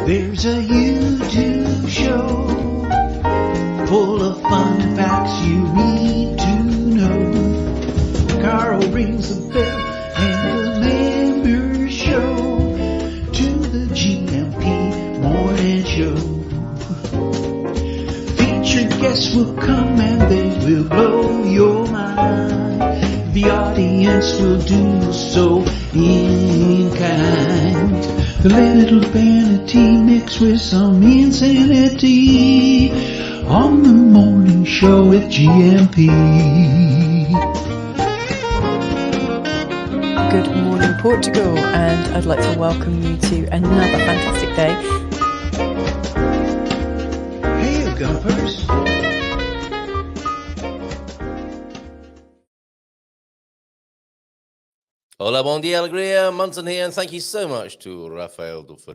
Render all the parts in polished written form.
There's a YouTube show full of fun facts you need to know. Carl rings the bell and the members show to the GMP morning show. Featured guests will come and they will blow your mind. The audience will do so in kind. The little vanity mixed with some insanity on the morning show with GMP. Good morning, Portugal, and I'd like to welcome you to another fantastic day. Hey, you gumpers. Hola, bon dia, alegria, Munson here, and thank you so much to Raquel for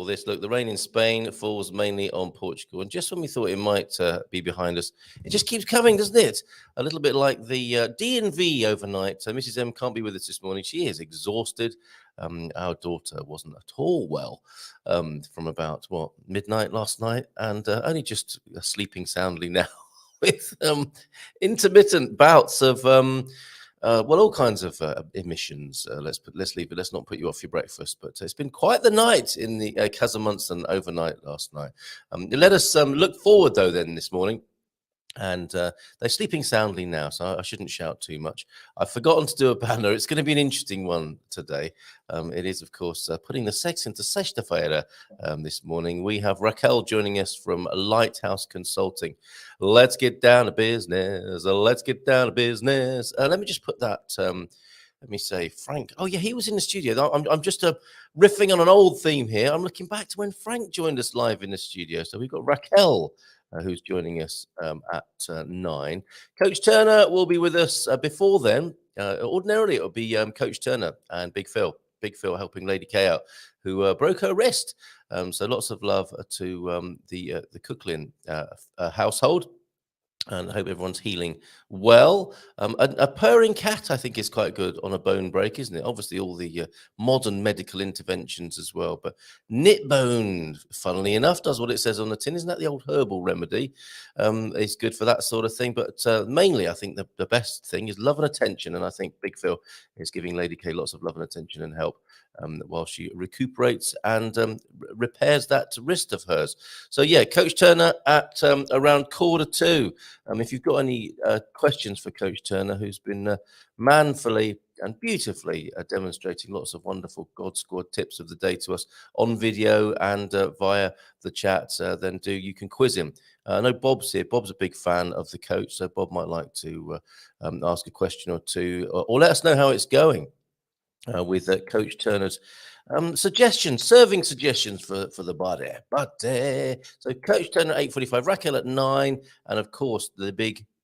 this. Look, the rain in Spain falls mainly on Portugal, and just when we thought it might be behind us, it just keeps coming, doesn't it? A little bit like the D&V overnight. So Mrs. M can't be with us this morning. She is exhausted. Our daughter wasn't at all well from about, midnight last night, and only just sleeping soundly now with intermittent bouts of... all kinds of emissions. Let's leave it. Let's not put you off your breakfast. But it's been quite the night in the Casamunson overnight last night. Let us look forward though. Then this morning, and they're sleeping soundly now, so I shouldn't shout too much. I've forgotten to do a banner. It's going to be an interesting one today. It is, of course, putting the sex into sexta-feira this morning. We have Raquel joining us from Lighthouse Consulting. Let's get down to business. Let's get down to business. Let me just put that... let me say, Frank. Oh, yeah, he was in the studio. I'm just riffing on an old theme here. I'm looking back to when Frank joined us live in the studio. So we've got Raquel, who's joining us at 9. Coach Turner will be with us before then. Ordinarily, it would be Coach Turner and Big Phil. Big Phil helping Lady K out, who broke her wrist. So lots of love to the Cooklin household. And I hope everyone's healing well. A purring cat, I think, is quite good on a bone break, isn't it? Obviously, all the modern medical interventions as well. But knit bone, funnily enough, does what it says on the tin. Isn't that the old herbal remedy? It's good for that sort of thing. But mainly, I think the best thing is love and attention. And I think Big Phil is giving Lady K lots of love and attention and help while she recuperates and repairs that wrist of hers. So, yeah, Coach Turner at around 1:45. If you've got any questions for Coach Turner, who's been manfully and beautifully demonstrating lots of wonderful God Squad tips of the day to us on video and via the chat, then you can quiz him. I know Bob's here. Bob's a big fan of the coach, so Bob might like to ask a question or two, or let us know how it's going with Coach Turner's serving suggestions for the body. So Coach Turner at 8:45, Raquel at 9, and of course the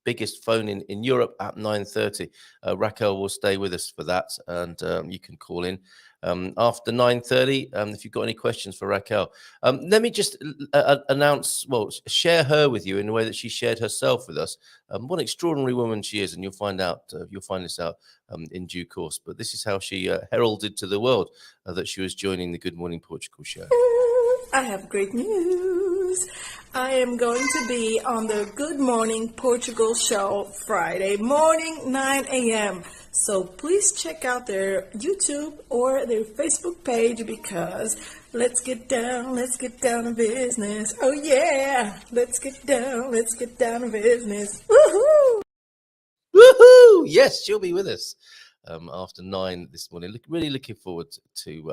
biggest phone in Europe at 9:30. Raquel will stay with us for that, and you can call in after 9:30 if you've got any questions for Raquel. Let me just share her with you in the way that she shared herself with us. What an extraordinary woman she is, and you'll find this out in due course. But this is how she heralded to the world that she was joining the Good Morning Portugal show. I have great news. I am going to be on the Good Morning Portugal show Friday morning, 9 a.m. So please check out their YouTube or their Facebook page, because let's get down to business. Oh yeah, let's get down to business. Woohoo! Woohoo! Yes, she'll be with us after 9 this morning. Really looking forward to.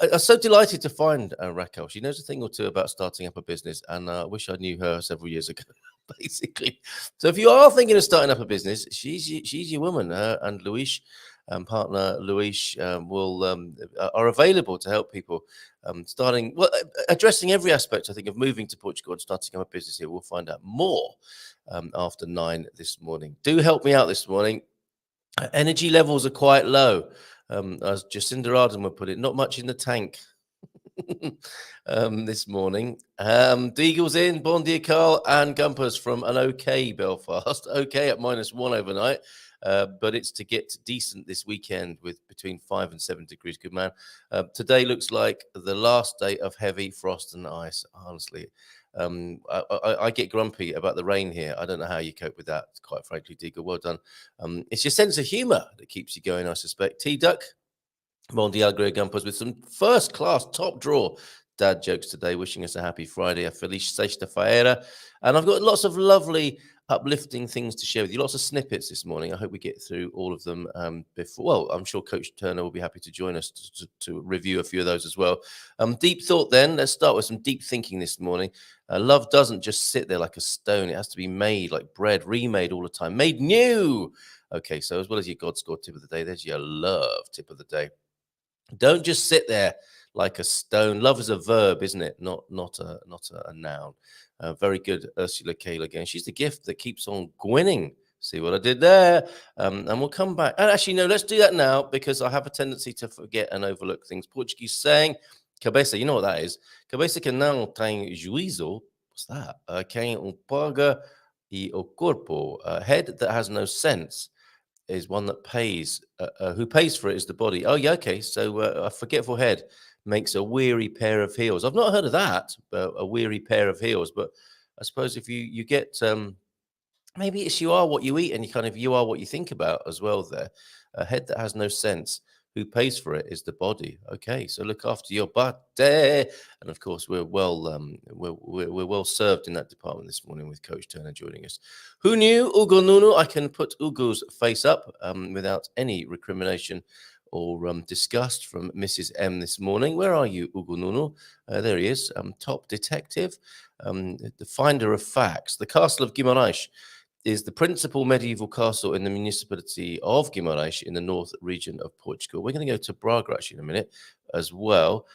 I'm so delighted to find Raquel. She knows a thing or two about starting up a business, and I wish I knew her several years ago. Basically, so if you are thinking of starting up a business, she's your woman, and Luis, partner Luis, are available to help people addressing every aspect, I think, of moving to Portugal and starting up a business here. We'll find out more after 9 this morning. Do help me out this morning. Energy levels are quite low, as Jacinda Ardern would put it. Not much in the tank. This morning. Deagle's in, bon dia Carl, and Gumpers from an OK Belfast. OK at -1 overnight. but it's to get decent this weekend with between 5 and 7 degrees. Good man. Today looks like the last day of heavy frost and ice. Honestly, I get grumpy about the rain here. I don't know how you cope with that, quite frankly, Digger. Well done. It's your sense of humour that keeps you going, I suspect. T-Duck, Mondial Grey Gumpers with some first-class top draw dad jokes today, wishing us a happy Friday, a feliz sexta-feira. And I've got lots of lovely, uplifting things to share with you, lots of snippets this morning. I hope we get through all of them before. Well, I'm sure Coach Turner will be happy to join us to review a few of those as well. Deep thought then. Let's start with some deep thinking this morning. Love doesn't just sit there like a stone. It has to be made like bread, remade all the time, made new. Okay, so as well as your God score tip of the day, there's your love tip of the day. Don't just sit there like a stone. Love is a verb, isn't it? Not a noun. Very good, Ursula Kale again. She's the gift that keeps on winning. See what I did there? And we'll come back. And actually, no, let's do that now because I have a tendency to forget and overlook things. Portuguese saying, cabeça, you know what that is? Cabeça que não tem juízo. What's that? Quem o paga e o corpo. Head that has no sense is one that pays. Who pays for it is the body. Oh, yeah, okay. So a forgetful head makes a weary pair of heels. I've not heard of that, a weary pair of heels. But I suppose if you get, maybe it's you are what you eat and you are what you think about as well there. A head that has no sense. Who pays for it is the body. Okay, so look after your body, and of course we're well served in that department this morning with Coach Turner joining us. Who knew? Ugo Nunu. I can put Ugo's face up without any recrimination or disgust from Mrs. M this morning. Where are you, Ugo Nunu? There he is. Top detective, the finder of facts. The Castle of Guimarães is the principal medieval castle in the municipality of Guimarães in the north region of Portugal. We're going to go to Braga actually in a minute as well.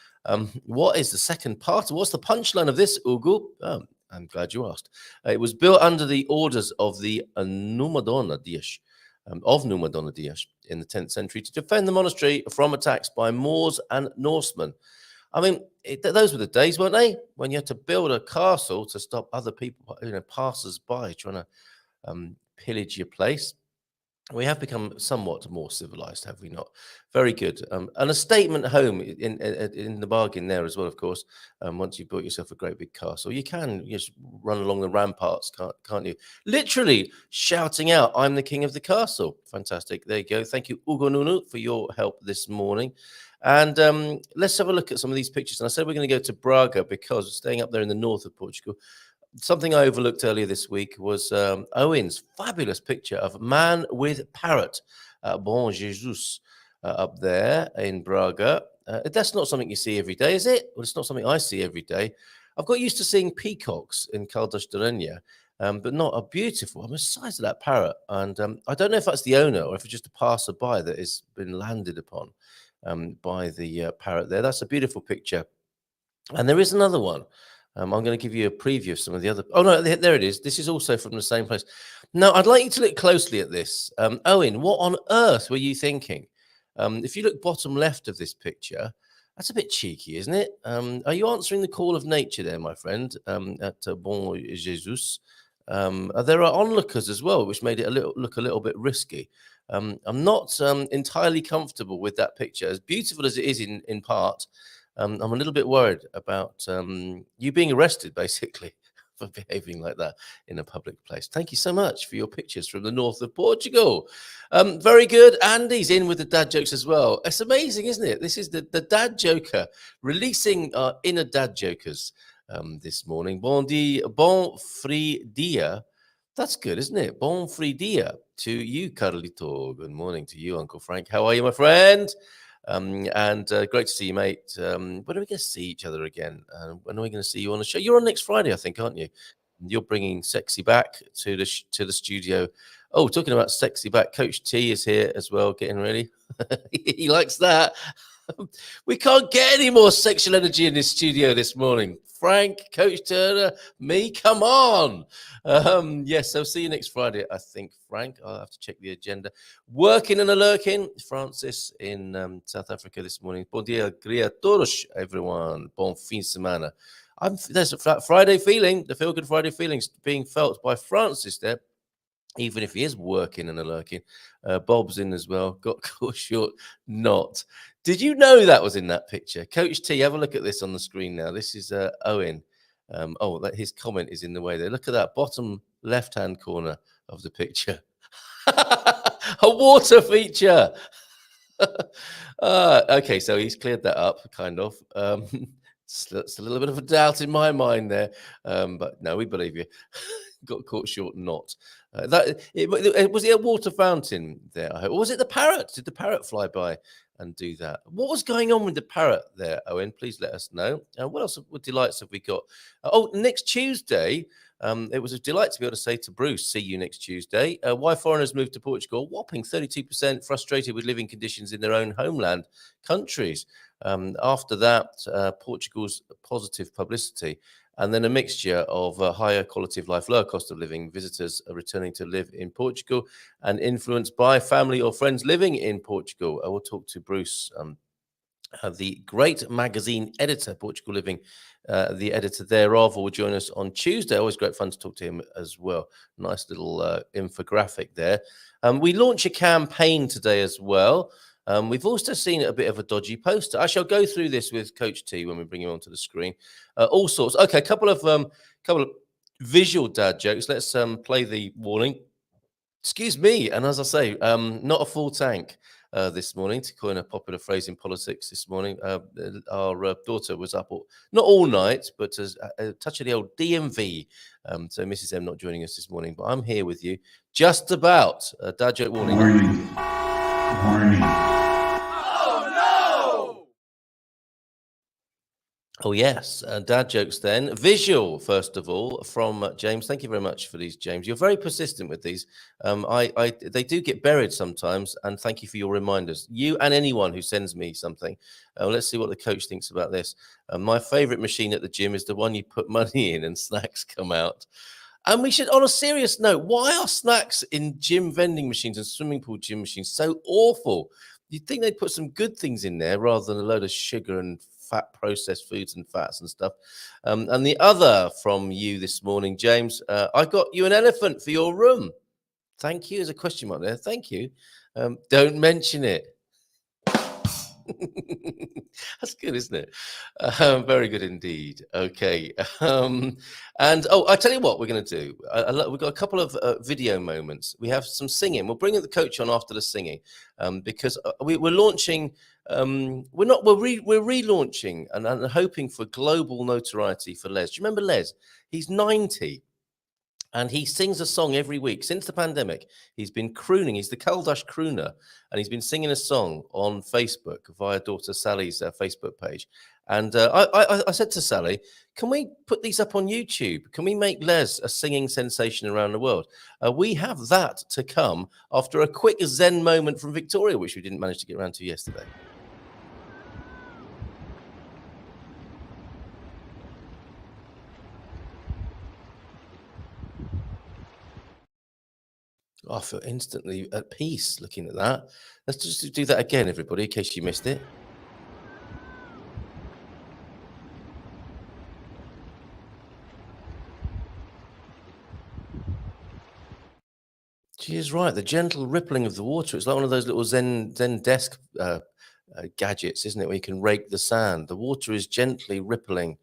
What is the second part? What's the punchline of this, Ugo? Oh, I'm glad you asked. It was built under the orders of the Numadona Dias, in the 10th century to defend the monastery from attacks by Moors and Norsemen. I mean, those were the days, weren't they? When you had to build a castle to stop other people, passers-by trying to pillage your place. We have become somewhat more civilized, have we not? Very good. And a statement home in the bargain there as well, of course. Once you've built yourself a great big castle, you can just run along the ramparts, can't you? Literally shouting out, "I'm the king of the castle." Fantastic. There you go. Thank you, Ugo Nunu, for your help this morning. And let's have a look at some of these pictures. And I said we're going to go to Braga because staying up there in the north of Portugal, something I overlooked earlier this week was Owen's fabulous picture of man with parrot, Bom Jesus, up there in Braga. That's not something you see every day, is it? Well, it's not something I see every day. I've got used to seeing peacocks in Caldas de Rainha, but not a beautiful. I'm the size of that parrot. And I don't know if that's the owner or if it's just a passerby that has been landed upon by the parrot there. That's a beautiful picture. And there is another one. I'm going to give you a preview of some of the other. Oh, no, there it is. This is also from the same place. Now, I'd like you to look closely at this. Owen, what on earth were you thinking? If you look bottom left of this picture, that's a bit cheeky, isn't it? Are you answering the call of nature there, my friend, at Bon Jesus? There are onlookers as well, which made it look a little bit risky. I'm not entirely comfortable with that picture. As beautiful as it is in part, I'm a little bit worried about you being arrested, basically, for behaving like that in a public place. Thank you so much for your pictures from the north of Portugal. Very good. Andy's in with the dad jokes as well. It's amazing, isn't it? This is the dad joker, releasing our inner dad jokers this morning. Bon free dia. That's good, isn't it? Bon free dia to you, Carlito. Good morning to you, Uncle Frank. How are you, my friend? And great to see you, mate. When are we going to see each other again? When are we going to see you on the show? You're on next Friday, I think, aren't you? You're bringing Sexy back to the studio. Oh, talking about Sexy back, Coach T is here as well, getting ready. He likes that. We can't get any more sexual energy in this studio this morning. Frank, Coach Turner, me, come on. Yes, I'll see you next Friday, I think, Frank. I'll have to check the agenda. Working and a lurking. Francis in South Africa this morning. Bom dia, a todos, everyone. Bon fin de semana. There's a Friday feeling, the feel-good Friday feelings being felt by Francis there. even if he is working and a lurking. Bob's in as well. Got caught short, not. Did you know that was in that picture? Coach T, have a look at this on the screen now. This is Owen. His comment is in the way there. Look at that bottom left-hand corner of the picture. A water feature. Okay, so he's cleared that up, kind of. It's a little bit of a doubt in my mind there, but no, we believe you. Got caught short, not. Was it a water fountain there? I hope. Or was it the parrot? Did the parrot fly by and do that? What was going on with the parrot there, Owen? Please let us know. What else? What delights have we got? Next Tuesday. It was a delight to be able to say to Bruce, see you next Tuesday. Why foreigners moved to Portugal? Whopping 32% frustrated with living conditions in their own homeland countries. After that, Portugal's positive publicity. And then a mixture of higher quality of life, lower cost of living. Visitors are returning to live in Portugal and influenced by family or friends living in Portugal. I will talk to Bruce, the great magazine editor, Portugal-loving, the editor thereof, will join us on Tuesday. Always great fun to talk to him as well. Nice little infographic there. We launch a campaign today as well. We've also seen a bit of a dodgy poster. I shall go through this with Coach T when we bring him onto the screen. All sorts. Okay, a couple of visual dad jokes. Let's play the warning. Excuse me. And as I say, not a full tank this morning, to coin a popular phrase in politics this morning. Our daughter was up, not all night, but a touch of the old DMV. So Mrs. M not joining us this morning, but I'm here with you. Just about. Dad joke warning. Warning. Oh, yes. Dad jokes then. Visual, first of all, from James. Thank you very much for these, James. You're very persistent with these. They do get buried sometimes, and thank you for your reminders. You and anyone who sends me something. Let's see what the coach thinks about this. My favorite machine at the gym is the one you put money in and snacks come out. And we should, on a serious note, why are snacks in gym vending machines and swimming pool gym machines so awful? You'd think they'd put some good things in there rather than a load of sugar and fat processed foods and fats and stuff. And the other from you this morning, James, I got you an elephant for your room. Thank you. There's a question mark there. Thank you. Don't mention it. That's good, isn't it? Very good indeed. Okay. I tell you what we're going to do. We've got a couple of video moments. We have some singing. We'll bring the coach on after the singing because we're launching. We're relaunching and hoping for global notoriety for Les. Do you remember Les? He's 90. And he sings a song every week since the pandemic. He's been crooning. He's the Caldash crooner. And he's been singing a song on Facebook via daughter Sally's Facebook page. And I said to Sally, can we put these up on YouTube? Can we make Les a singing sensation around the world? We have that to come after a quick Zen moment from Victoria, which we didn't manage to get around to yesterday. I feel instantly at peace looking at that. Let's just do that again, everybody, in case you missed it. She is right. The gentle rippling of the water. It's like one of those little Zen desk gadgets, isn't it? Where you can rake the sand. The water is gently rippling.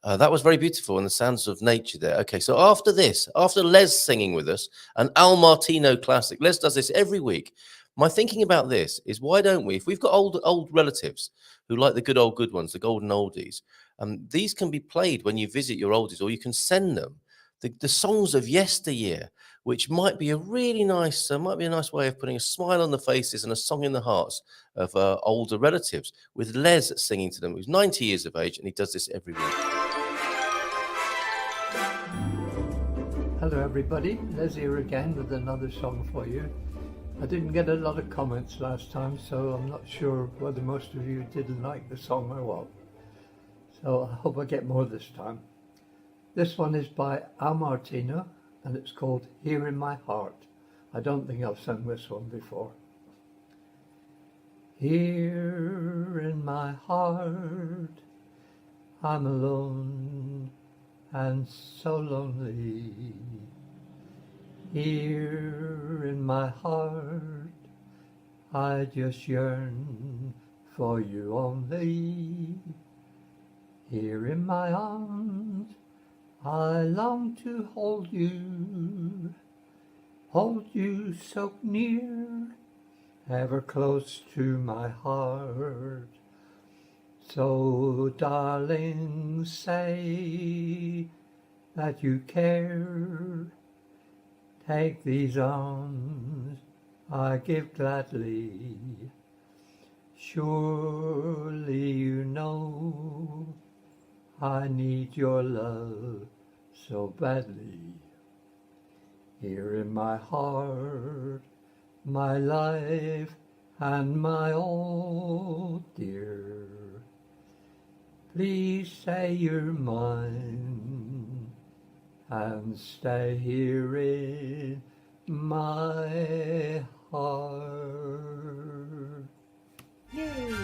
That was very beautiful, and the sounds of nature there. Okay, so after this, after Les singing with us, an Al Martino classic. Les does this every week. My thinking about this is, why don't we, if we've got old relatives who like the good ones, the golden oldies, these can be played when you visit your oldies, or you can send them the songs of yesteryear, which might be a really nice, way of putting a smile on the faces and a song in the hearts of older relatives, with Les singing to them, who's 90 years of age, and he does this every week. Hello everybody, Les here again with another song for you. I didn't get a lot of comments last time, so I'm not sure whether most of you didn't like the song or what. So I hope I get more this time. This one is by Al Martino and it's called Here in My Heart. I don't think I've sung this one before. Here in my heart, I'm alone and so lonely. Here in my heart, I just yearn for you only. Here in my arms, I long to hold you so near, ever close to my heart. So, darling, say that you care. Take these arms I give gladly. Surely you know I need your love so badly. Here in my heart, my life and my all, dear. Please say you're mine and stay here in my heart. Yay!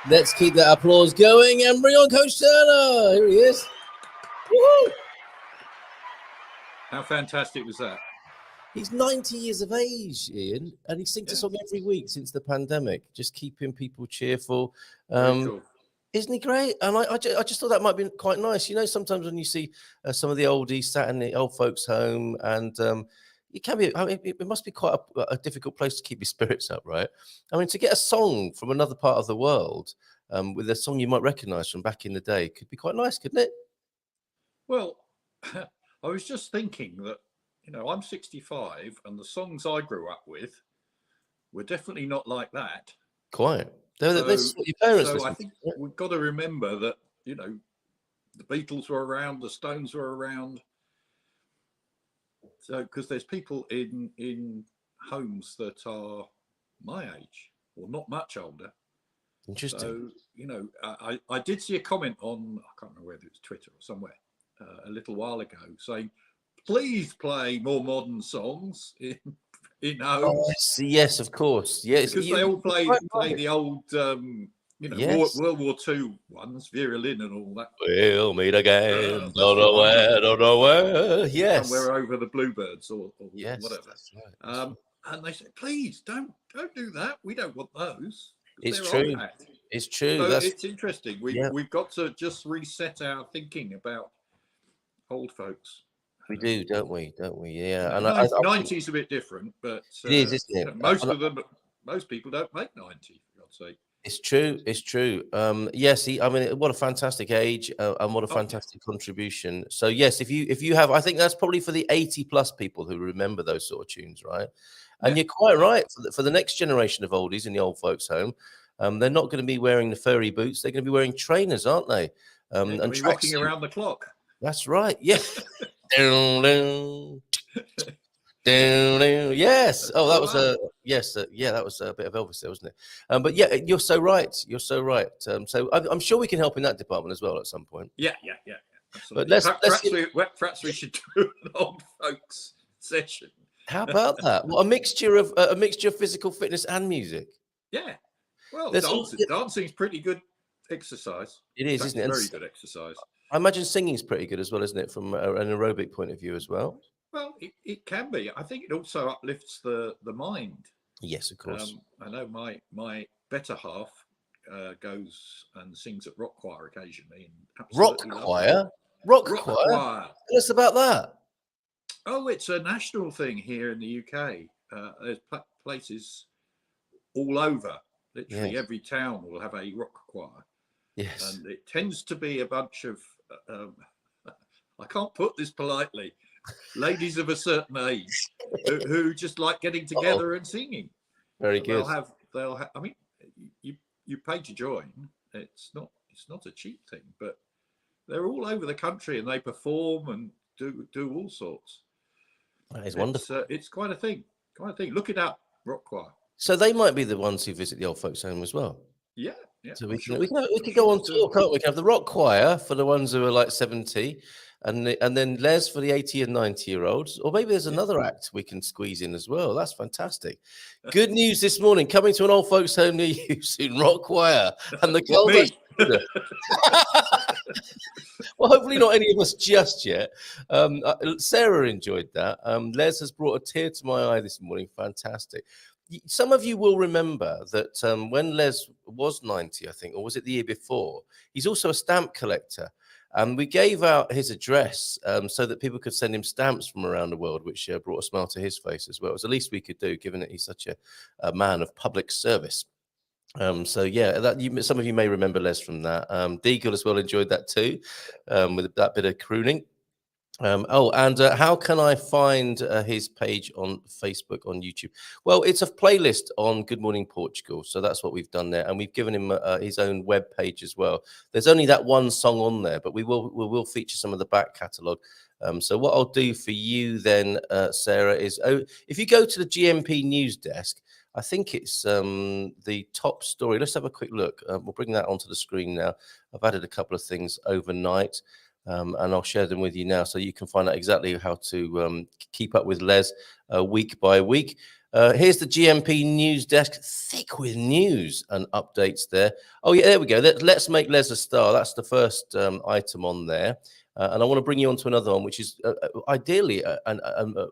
Let's keep that applause going and bring on Coach Turner. Here he is. Woo-hoo. How fantastic was that? He's 90 years of age, Ian, and he sings a song every week since the pandemic, just keeping people cheerful. Cool. Isn't he great? And I just thought that might be quite nice. You know, sometimes when you see some of the oldies sat in the old folks' home, and it can be, I mean, it must be quite a difficult place to keep your spirits up, right? I mean, to get a song from another part of the world with a song you might recognize from back in the day could be quite nice, couldn't it? Well, I was just thinking that, you know, I'm 65 and the songs I grew up with were definitely not like that. Quite. This is what your parents so I think we've got to remember that, you know, the Beatles were around, the Stones were around. So, because there's people in homes that are my age or not much older. Interesting. So, you know, I did see a comment on, I can't remember whether it was Twitter or somewhere, a little while ago saying, please play more modern songs in homes. Yes, of course. Yes, because they all play the old, you know, yes. World War II ones, Vera Lynn and all that. We'll meet again. Don't know where. Yes. Somewhere over the Bluebirds or yes, whatever. That's right. And they said, please don't do that. We don't want those. It's true. It's true. So it's interesting. We've got to just reset our thinking about old folks. We do, don't we? Yeah. And 90's a bit different, but it is, isn't it? Most people don't make 90, for God's sake. It's true. Yes, I mean, what a fantastic age and what a fantastic contribution. So yes, if you have, I think that's probably for the 80+ people who remember those sort of tunes, right? And you're quite right. For the next generation of oldies in the old folks' home, they're not going to be wearing the furry boots. They're going to be wearing trainers, aren't they? And rocking around the clock. That's right. Yeah. Yes. Oh, that was that was a bit of Elvis there, wasn't it? But yeah, you're so right. So I'm sure we can help in that department as well at some point. Yeah. Absolutely. But perhaps we should do an old folks session. How about that? Well, a mixture of physical fitness and music. Yeah. Well, dancing's pretty good exercise. It is, isn't it? Very good exercise. I imagine singing's pretty good as well, isn't it, from an aerobic point of view as well? Well, it can be. I think it also uplifts the mind. Yes, of course. I know my better half goes and sings at rock choir occasionally. Rock choir? Rock choir? Tell us about that. Oh, it's a national thing here in the UK. There's places all over. Literally every town will have a rock choir. Yes. And it tends to be a bunch of, I can't put this politely, ladies of a certain age who just like getting together and singing. Very good. They'll have. I mean, you pay to join. It's not a cheap thing, but they're all over the country and they perform and do all sorts. That is wonderful. It's quite a thing. Look it up, rock choir. So they might be the ones who visit the old folks' home as well. Yeah. Yeah, So I'm we sure could go on do. tour, can't we? We can have the rock choir for the ones who are like 70, and then Les for the 80 and 90-year-olds, or maybe there's another act we can squeeze in as well. That's fantastic. Good news this morning, coming to an old folks home near you soon, rock choir and the What, me? Well, hopefully not any of us just yet. Sarah enjoyed that. Les has brought a tear to my eye this morning. Fantastic. Some of you will remember that when Les was 90, I think, or was it the year before, he's also a stamp collector. And we gave out his address so that people could send him stamps from around the world, which brought a smile to his face as well. It was the least we could do, given that he's such a man of public service. So yeah, some of you may remember Les from that. Deagle as well enjoyed that too, with that bit of crooning. And how can I find his page on Facebook, on YouTube? Well, it's a playlist on Good Morning Portugal. So that's what we've done there. And we've given him his own web page as well. There's only that one song on there, but we will feature some of the back catalogue. So what I'll do for you then, Sarah, is if you go to the GMP news desk, I think it's the top story. Let's have a quick look. We'll bring that onto the screen now. I've added a couple of things overnight. And I'll share them with you now so you can find out exactly how to keep up with Les week by week. Here's the GMP news desk, thick with news and updates there. Oh, yeah, there we go. Let's make Les a star. That's the first item on there. And I want to bring you on to another one, which is ideally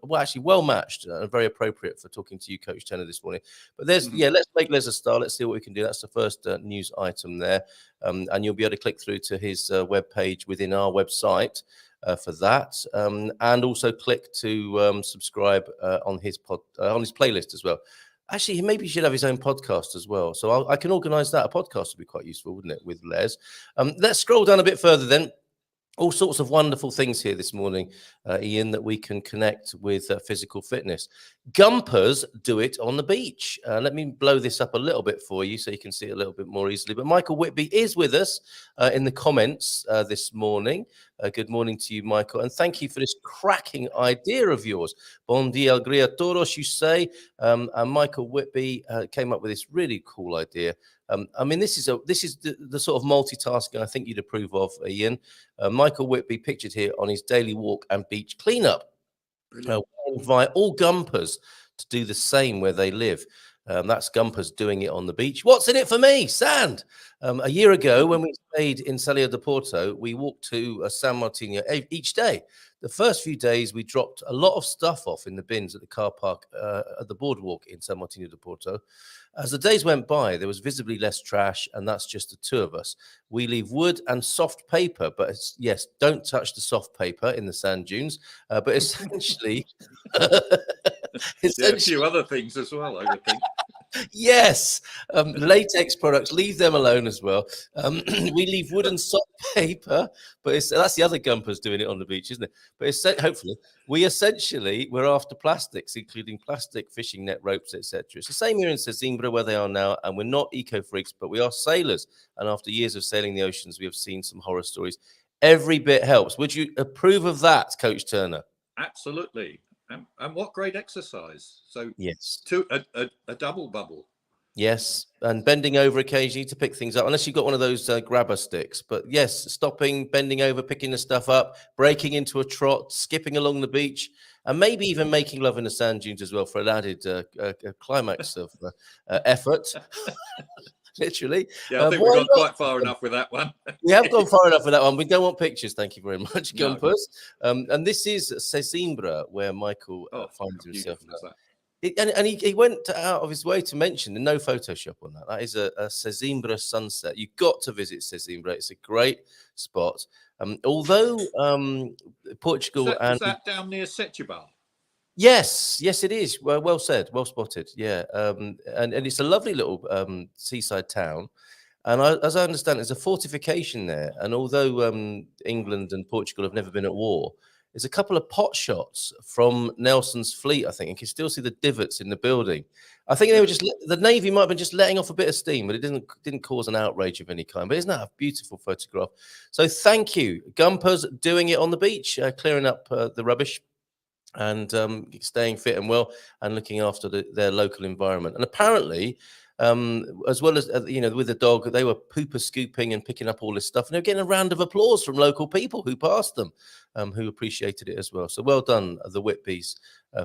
well, actually well matched and very appropriate for talking to you, Coach Turner, this morning. But let's make Les a star. Let's see what we can do. That's the first news item there. And you'll be able to click through to his webpage within our website for that. And also click to subscribe on his playlist as well. Actually, maybe he should have his own podcast as well. So I can organize that. A podcast would be quite useful, wouldn't it, with Les? Let's scroll down a bit further then. All sorts of wonderful things here this morning, Ian, that we can connect with physical fitness. Gumpers do it on the beach. Let me blow this up a little bit for you so you can see it a little bit more easily. But Michael Whitby is with us in the comments this morning. Good morning to you, Michael. And thank you for this cracking idea of yours. Bon dia, alegria todos, you say. And Michael Whitby came up with this really cool idea. I mean, this is the sort of multitasking I think you'd approve of, Ian. Michael Whitby pictured here on his daily walk and beach cleanup. We invite all Gumpers to do the same where they live. That's Gumpers doing it on the beach. What's in it for me? Sand. A year ago, when we stayed in Salio de Porto, we walked to San Martino each day. The first few days, we dropped a lot of stuff off in the bins at the car park at the boardwalk in San Martino de Porto. As the days went by, there was visibly less trash, and that's just the two of us. We leave wood and soft paper, but yes, don't touch the soft paper in the sand dunes. But essentially, a few other things as well, I would think. Yes, latex products, leave them alone as well. We leave wood and soft paper, but that's the other Gumpers doing it on the beach, isn't it? But hopefully, we're after plastics, including plastic fishing net ropes, etc. It's the same here in Sesimbra where they are now, and we're not eco freaks, but we are sailors. And after years of sailing the oceans, we have seen some horror stories. Every bit helps. Would you approve of that, Coach Turner? Absolutely. And what great exercise. So yes, a double bubble. Yes, and bending over occasionally to pick things up, unless you've got one of those grabber sticks. But yes, stopping, bending over, picking the stuff up, breaking into a trot, skipping along the beach, and maybe even making love in the sand dunes as well for an added climax of effort. Literally. Yeah, I think we've gone quite far enough with that one. We have gone far enough with that one. We don't want pictures. Thank you very much, Gumpers. No. And this is Sesimbra, where Michael finds himself. And he went out of his way to mention, and no Photoshop on that. That is a Sesimbra sunset. You've got to visit Sesimbra. It's a great spot. Although Portugal is that down near Setúbal? Yes, it is. Well said, well spotted. Yeah, and it's a lovely little seaside town. And as I understand, there's a fortification there. And although England and Portugal have never been at war, there's a couple of pot shots from Nelson's fleet, I think. You can still see the divots in the building. I think they were the Navy might have been just letting off a bit of steam, but it didn't cause an outrage of any kind. But isn't that a beautiful photograph? So thank you, Gumpers, doing it on the beach, clearing up the rubbish, and staying fit and well and looking after their local environment. And apparently as well as with the dog, they were pooper scooping and picking up all this stuff, and they're getting a round of applause from local people who passed them, who appreciated it as well. So well done, the Whitbys,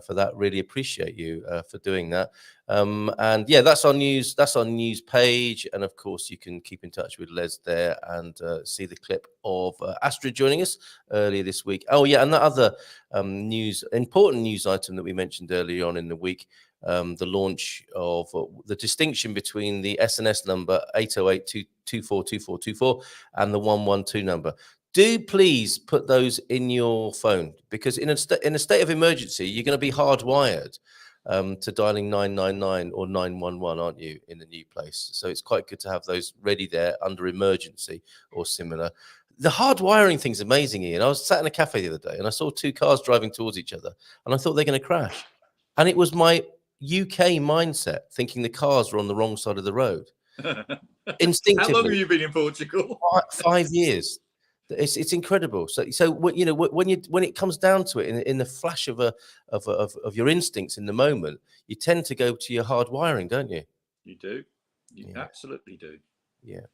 for that. Really appreciate you for doing that. And yeah, that's our news. That's our news page, and of course, you can keep in touch with Les there and see the clip of Astrid joining us earlier this week. Oh yeah, and that other important news item that we mentioned earlier on in the week. The launch of the distinction between the SNS number 808-224-2424 and the 112 number. Do please put those in your phone, because in a state of emergency, you're going to be hardwired to dialing 999 or 911, aren't you, in the new place? So it's quite good to have those ready there under emergency or similar. The hardwiring thing's amazing, Ian. I was sat in a cafe the other day and I saw two cars driving towards each other and I thought they're going to crash. And it was my UK mindset, thinking the cars were on the wrong side of the road. Instinctively. How long have you been in Portugal? 5 years. It's incredible. So when it comes down to it, in the flash of your instincts in the moment, you tend to go to your hard wiring, don't you? You do. You absolutely do. Yeah.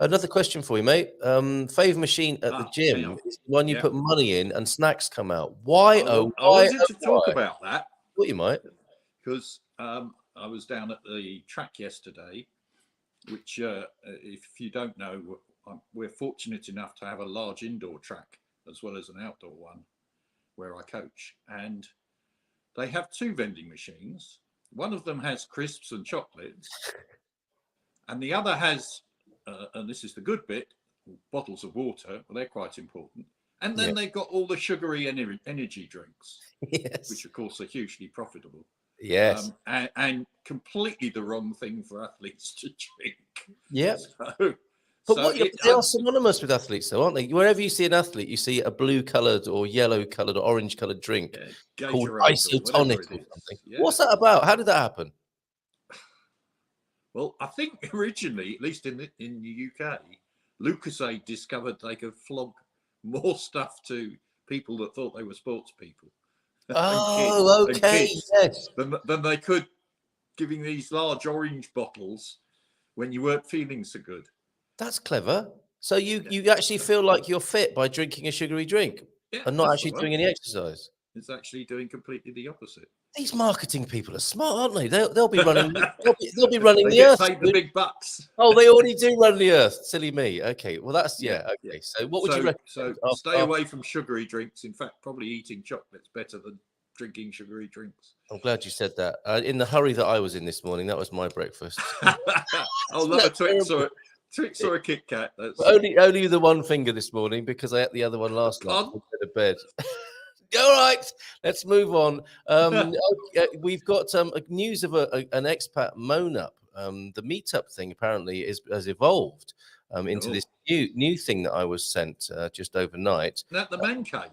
Another question for you, mate. Favourite machine at the gym is the one you put money in and snacks come out. Why? I wanted to talk about that. Well, you might. Because I was down at the track yesterday, which, if you don't know, we're fortunate enough to have a large indoor track as well as an outdoor one where I coach. And they have two vending machines. One of them has crisps and chocolates, and the other has, and this is the good bit, bottles of water. Well, they're quite important. And then they've got all the sugary energy drinks, which of course are hugely profitable. Yes. And completely the wrong thing for athletes to drink. Yeah. They are synonymous with athletes, though, aren't they? Wherever you see an athlete, you see a blue-coloured or yellow-coloured or orange-coloured drink called isotonic or something. Yeah. What's that about? How did that happen? Well, I think originally, at least in the UK, Lucozade discovered they could flog more stuff to people that thought they were sports people. Oh, okay, yes. Than they could giving these large orange bottles when you weren't feeling so good. That's clever. So you actually feel like you're fit by drinking a sugary drink and not actually doing any exercise. It's actually doing completely the opposite. These marketing people are smart, aren't they? They'll be running. They'll be running the earth. Paid the big bucks. Oh, they already do run the earth. Silly me. Okay, well that's okay. So what would you recommend? So stay away from sugary drinks. In fact, probably eating chocolate's better than drinking sugary drinks. I'm glad you said that. In the hurry that I was in this morning, that was my breakfast. I'll love a Twix or a Kit Kat. Only the one finger this morning because I ate the other one last night instead of bed. All right, let's move on. We've got news of an expat moan-up. The meetup thing apparently has evolved into this new thing that I was sent just overnight. Isn't that the man cave?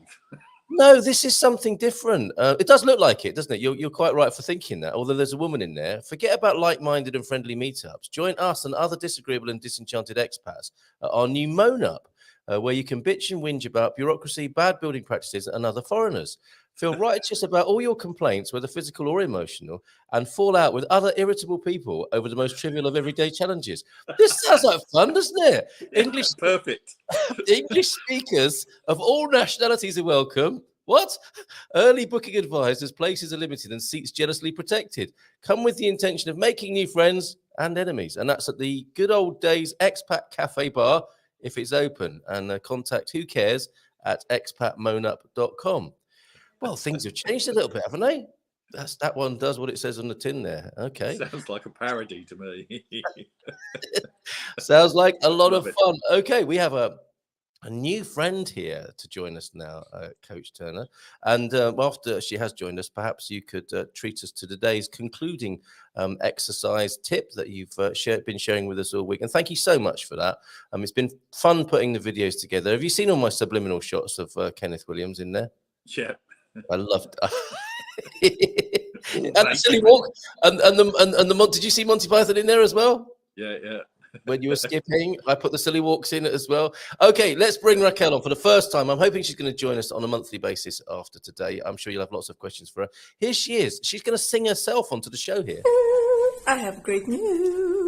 No, this is something different. It does look like it, doesn't it? You're quite right for thinking that, although there's a woman in there. Forget about like-minded and friendly meetups. Join us and other disagreeable and disenchanted expats at our new moan-up, where you can bitch and whinge about bureaucracy, bad building practices, and other foreigners. Feel righteous about all your complaints, whether physical or emotional, and fall out with other irritable people over the most trivial of everyday challenges. This sounds like fun, doesn't it? English, perfect. English speakers of all nationalities are welcome. What? Early booking advised as places are limited and seats jealously protected. Come with the intention of making new friends and enemies. And that's at the good old days Expat Cafe Bar, if it's open. And contact Who Cares at expatmoanup.com. Well, things have changed a little bit, haven't they? That one does what it says on the tin there. Okay. Sounds like a parody to me. Sounds like a lot of fun. Okay, we have a new friend here to join us now, Coach Turner. And after she has joined us, perhaps you could treat us to today's concluding exercise tip that you've been sharing with us all week. And thank you so much for that. It's been fun putting the videos together. Have you seen all my subliminal shots of Kenneth Williams in there? Yeah. I loved it. And the silly walk and the did you see Monty Python in there as well? Yeah. When you were skipping, I put the silly walks in as well. Okay, let's bring Raquel on for the first time. I'm hoping she's going to join us on a monthly basis after today. I'm sure you'll have lots of questions for her. Here she is. She's going to sing herself onto the show here. I have great news.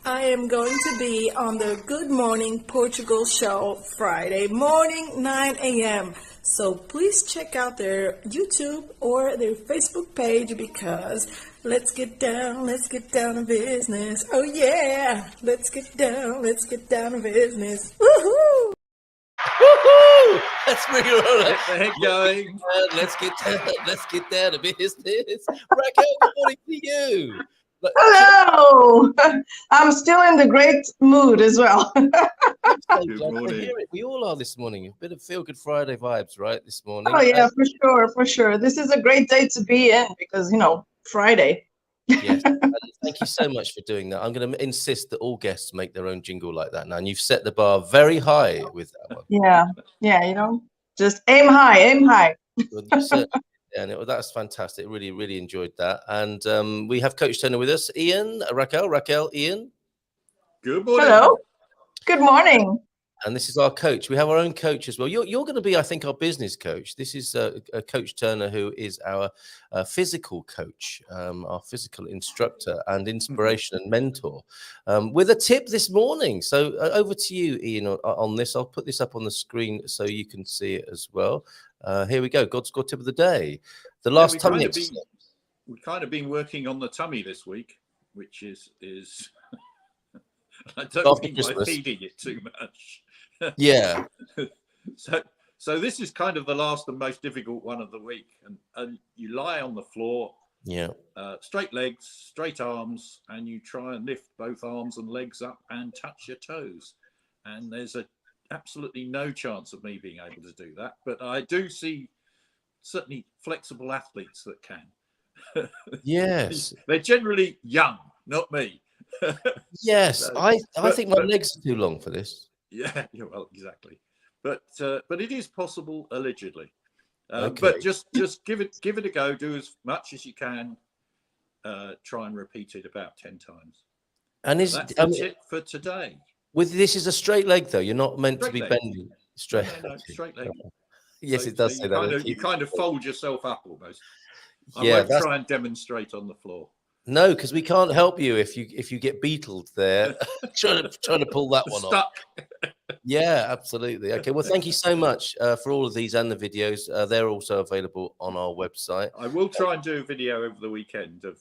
I am going to be on the Good Morning Portugal show Friday morning, 9 a.m. So please check out their YouTube or their Facebook page because let's get down to business. Oh yeah, let's get down to business. Woohoo! Woohoo! Let's bring her on. Get the head going. Let's get down to business. Raquel, good morning to you. Hello. I'm still in the great mood as well. Good morning. We all are this morning. A bit of Feel Good Friday vibes, right? This morning. Oh yeah, for sure. This is a great day to be in because Friday. Yes. Thank you so much for doing that. I'm going to insist that all guests make their own jingle like that now, and you've set the bar very high with that one. Yeah, just aim high. Well, you certainly did, and that's fantastic. Really, really enjoyed that. And we have Coach Turner with us. Ian, Raquel, Ian. Good morning. Hello. Good morning. And this is our coach. We have our own coach as well. You're going to be, I think, our business coach. This is Coach Turner, who is our physical coach, our physical instructor and inspiration and mentor, with a tip this morning. So over to you, Ian, on this. I'll put this up on the screen so you can see it as well. Here we go. God's got tip of the day. The last tummy exercise. We've kind of been working on the tummy this week, which is I don't mean by feeding it too much. Yeah. So this is kind of the last and most difficult one of the week, and you lie on the floor, straight legs, straight arms, and you try and lift both arms and legs up and touch your toes. And there's absolutely no chance of me being able to do that, but I do see certainly flexible athletes that can. Yes. They're generally young, not me. Yes, so, I think my legs are too long for this. Yeah, well, exactly. But it is possible allegedly. Okay. But just give it a go. Do as much as you can. Try and repeat it about 10 times. And that's the tip for today. With this is a straight leg though. You're not meant to be bending straight. No, straight leg. Yes, it does say that. You kind of fold yourself up almost. I won't try and demonstrate on the floor. No, because we can't help you if you get beetled there trying to pull that one off. Yeah, absolutely. Okay, well, thank you so much for all of these and the videos. They're also available on our website. I will try and do a video over the weekend of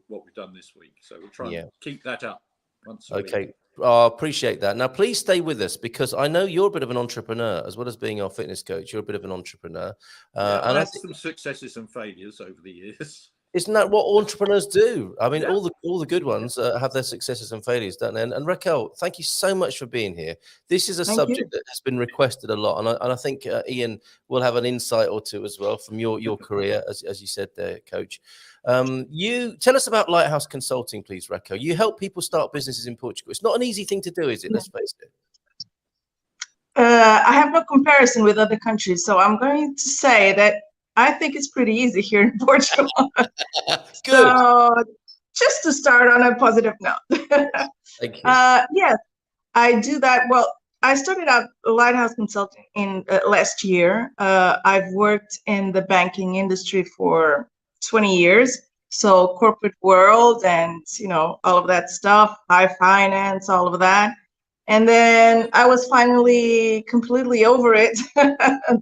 what we've done this week. So we'll try and keep that up once a week. Okay, I appreciate that. Now, please stay with us because I know you're a bit of an entrepreneur as well as being our fitness coach. You're a bit of an entrepreneur. I've had some successes and failures over the years. Isn't that what entrepreneurs do? I mean, all the good ones have their successes and failures, don't they? And Raquel, thank you so much for being here. This is a subject that has been requested a lot, and I think Ian will have an insight or two as well from your career, as you said there, Coach. You tell us about Lighthouse Consulting, please, Raquel. You help people start businesses in Portugal. It's not an easy thing to do, is it? Let's face it. I have no comparison with other countries, so I'm going to say that I think it's pretty easy here in Portugal. So just to start on a positive note. Thank you. Yes, I do that. Well, I started out Lighthouse Consulting in last year. I've worked in the banking industry for 20 years. So corporate world and, all of that stuff, high finance, all of that. And then I was finally completely over it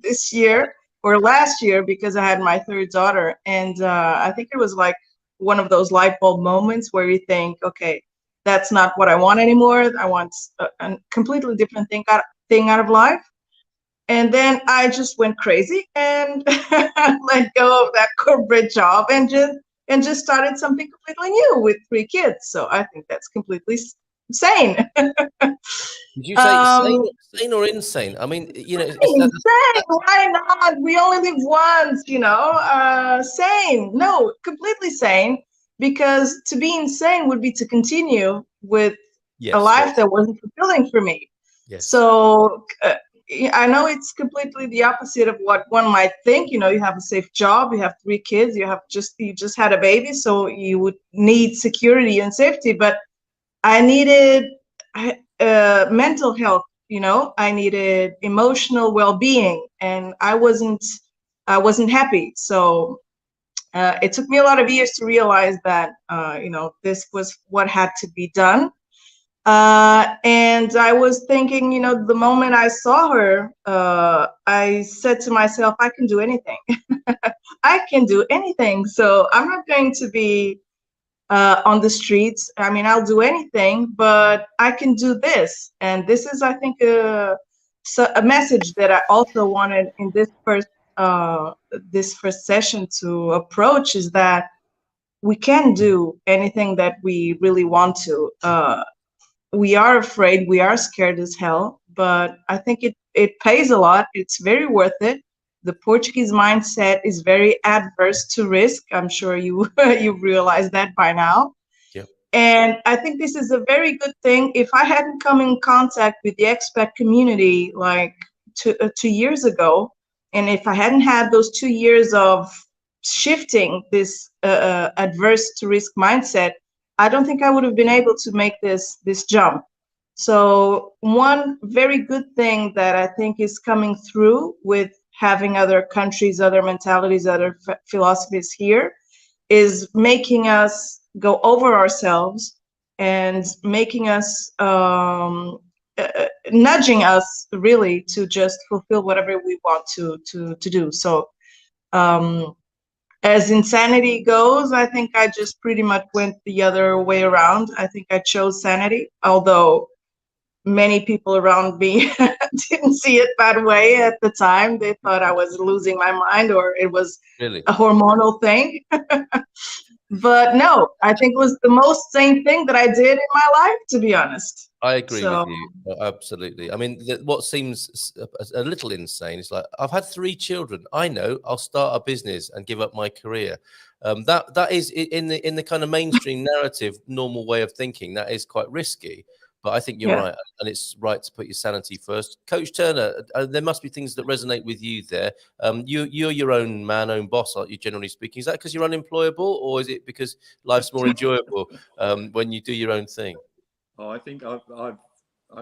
this year. Or last year because I had my third daughter, and I think it was like one of those light bulb moments where you think, okay, that's not what I want anymore. I want a completely different thing out of life. And then I just went crazy and let go of that corporate job and just started something completely new with 3 kids. So I think that's completely sane. Did you say sane or insane? I mean, insane. Why not? We only live once, sane. No, completely sane. Because to be insane would be to continue with a life that wasn't fulfilling for me. Yes. So I know it's completely the opposite of what one might think. You have a safe job, you have 3 kids, you just had a baby, so you would need security and safety. But I needed mental health, I needed emotional well-being, and I wasn't happy. So it took me a lot of years to realize that, this was what had to be done. And I was thinking, the moment I saw her, I said to myself, I can do anything. I can do anything. So I'm not going to be on the streets. I mean, I'll do anything, but I can do this. And this is, I think, a message that I also wanted in this first session to approach, is that we can do anything that we really want to. We are afraid, we are scared as hell, but I think it pays a lot. It's very worth it. The Portuguese mindset is very adverse to risk. I'm sure you you've realized that by now. Yeah. And I think this is a very good thing. If I hadn't come in contact with the expat community like 2 years ago, and if I hadn't had those 2 years of shifting this adverse to risk mindset, I don't think I would have been able to make this jump. So one very good thing that I think is coming through with having other countries, other mentalities, other philosophies here, is making us go over ourselves and making us nudging us really to just fulfill whatever we want to do. So as insanity goes, I think I just pretty much went the other way around. I think I chose sanity, although many people around me didn't see it that way at the time. They thought I was losing my mind, or it was Really? a hormonal thing. But no, I think it was the most sane thing that I did in my life, to be honest. I agree So, with you. Absolutely. I mean, what seems a little insane is like, I've had 3 children. I know I'll start a business and give up my career. That is in the kind of mainstream narrative, normal way of thinking. That is quite risky. But I think you're Yeah. right, and it's right to put your sanity first. Coach Turner, there must be things that resonate with you there. You're your own man, own boss, aren't you? Generally speaking, is that because you're unemployable, or is it because life's more enjoyable when you do your own thing? Oh, I think I've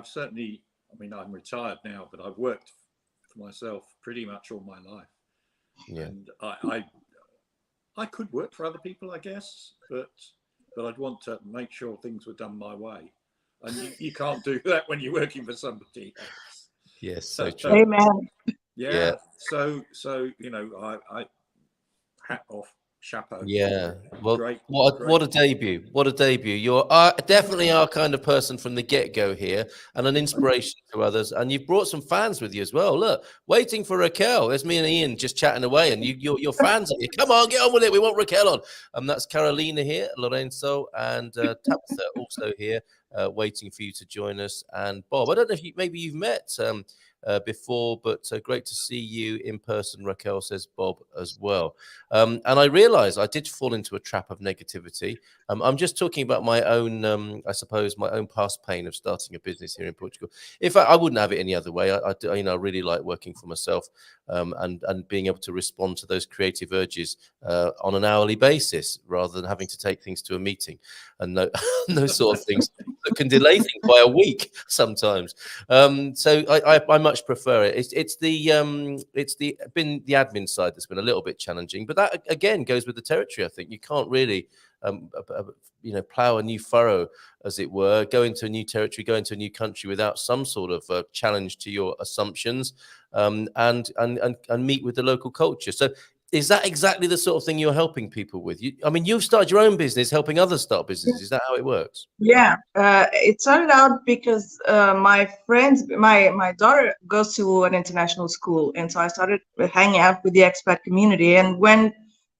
certainly. I mean, I'm retired now, but I've worked for myself pretty much all my life. Yeah. And I could work for other people, I guess, but I'd want to make sure things were done my way. And you can't do that when you're working for somebody else. Yes, so true. Amen. Yeah. So I hat off, chapeau. Yeah. Well, Great. what a debut! What a debut! You're definitely our kind of person from the get-go here, and an inspiration to others. And you've brought some fans with you as well. Look, waiting for Raquel. There's me and Ian just chatting away, and your fans are here. Come on, get on with it. We want Raquel on. That's Carolina here, Lorenzo, and Tabitha also here, waiting for you to join us. And Bob, I don't know if maybe you've met before, but great to see you in person, Raquel, says Bob as well. And I realized I did fall into a trap of negativity. I'm just talking about my own, I suppose, my own past pain of starting a business here in Portugal. In fact, I wouldn't have it any other way. I really like working for myself and being able to respond to those creative urges on an hourly basis rather than having to take things to a meeting and those sort of things that can delay things by a week sometimes. So I much prefer it. It's the admin side that's been a little bit challenging, but that again goes with the territory. I think you can't really plow a new furrow, as it were, go into a new territory, go into a new country without some sort of challenge to your assumptions, and meet with the local culture. So is that exactly the sort of thing you're helping people with? You've started your own business, helping others start businesses. Is that how it works? Yeah, it started out because my daughter goes to an international school, and so I started hanging out with the expat community. And when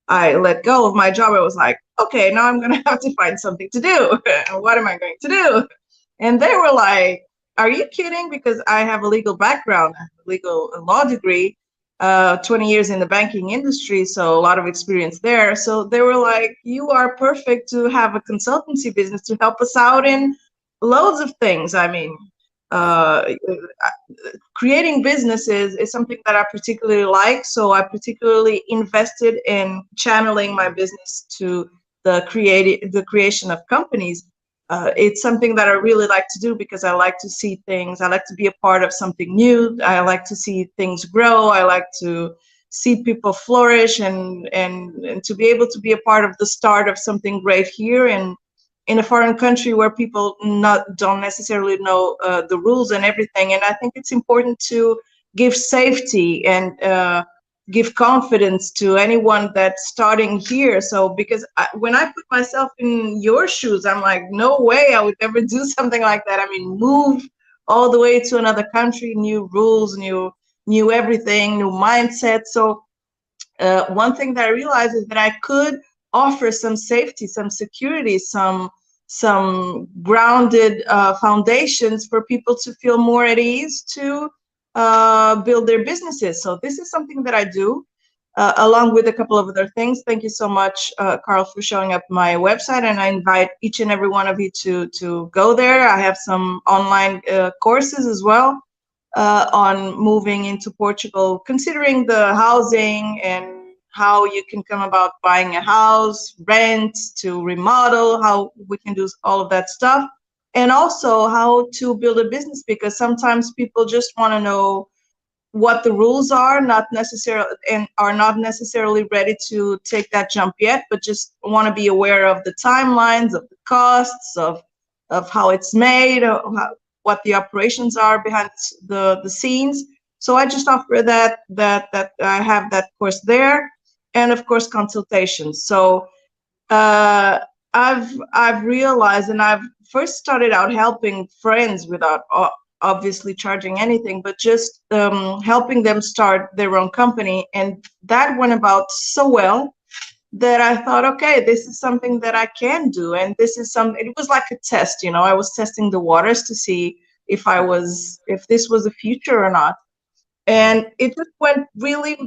I let go of my job, I was like, okay, now I'm going to have to find something to do. What am I going to do? And they were like, are you kidding? Because I have a legal background, I have a legal law degree, 20 years in the banking industry, so a lot of experience there. So they were like, you are perfect to have a consultancy business to help us out in loads of things. I mean, creating businesses is something that I particularly like, so I particularly invested in channeling my business to the creation of companies. It's something that I really like to do because I like to see things. I like to be a part of something new. I like to see things grow. I like to see people flourish and to be able to be a part of the start of something great here in in a foreign country where people don't necessarily know the rules and everything. And I think it's important to give safety and give confidence to anyone that's starting here. So because when I put myself in your shoes, I'm like, no way I would ever do something like that. I mean, move all the way to another country, new rules, new everything, new mindset. So one thing that I realized is that I could offer some safety, some security, some grounded foundations for people to feel more at ease to build their businesses. So this is something that I do along with a couple of other things. Thank you so much, Carl, for showing up my website, and I invite each and every one of you to go there. I have some online courses as well on moving into Portugal, considering the housing and how you can come about buying a house, rent, to remodel, how we can do all of that stuff, and also how to build a business, because sometimes people just want to know what the rules are, not necessarily, and are not necessarily ready to take that jump yet, but just want to be aware of the timelines, of the costs, of how it's made, what the operations are behind the scenes. So I just offer that I have that course there, and of course consultations. So I've realized, and I've first started out helping friends without obviously charging anything, but just helping them start their own company, and that went about so well that I thought, okay, this is something that I can do, and this is something. It was like a test, you know. I was testing the waters to see if this was a future or not, and it just went really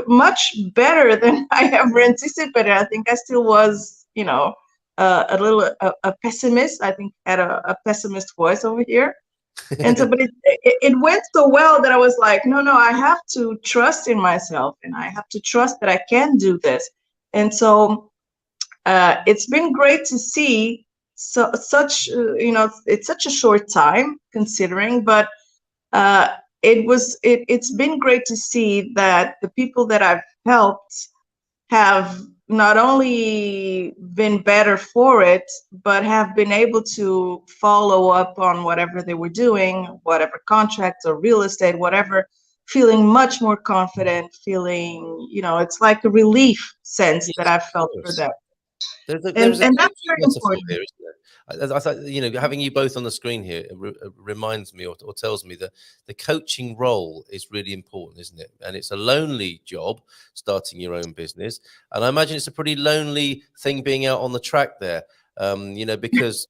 much better than I ever anticipated. I think I still was, you know, a little a pessimist. I think I had a pessimist voice over here. And so, but it went so well that I was like, no, I have to trust in myself, and I have to trust that I can do this. And so it's been great to see you know, it's such a short time considering, but it's been great to see that the people that I've helped have not only been better for it, but have been able to follow up on whatever they were doing, whatever contracts or real estate, whatever, feeling much more confident, feeling, you know, it's like a relief sense that I've felt for them. There's And that's very important. Here, isn't there? I thought, you know, having you both on the screen here reminds me or tells me that the coaching role is really important, isn't it? And it's a lonely job, starting your own business. And I imagine it's a pretty lonely thing being out on the track there, you know, because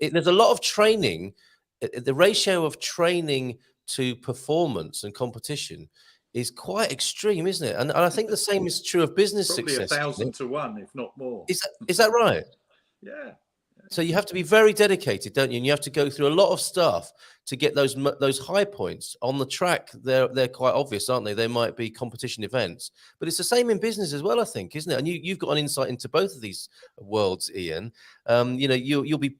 there's a lot of training. The ratio of training to performance and competition is quite extreme, isn't it? And I think the same is true of business success. 1,000 to 1, if not more. Is that right? Yeah. So you have to be very dedicated, don't you? And you have to go through a lot of stuff to get those high points on the track. They're quite obvious, aren't they? They might be competition events, but it's the same in business as well, I think, isn't it? And you've got an insight into both of these worlds, Ian. You know, you'll be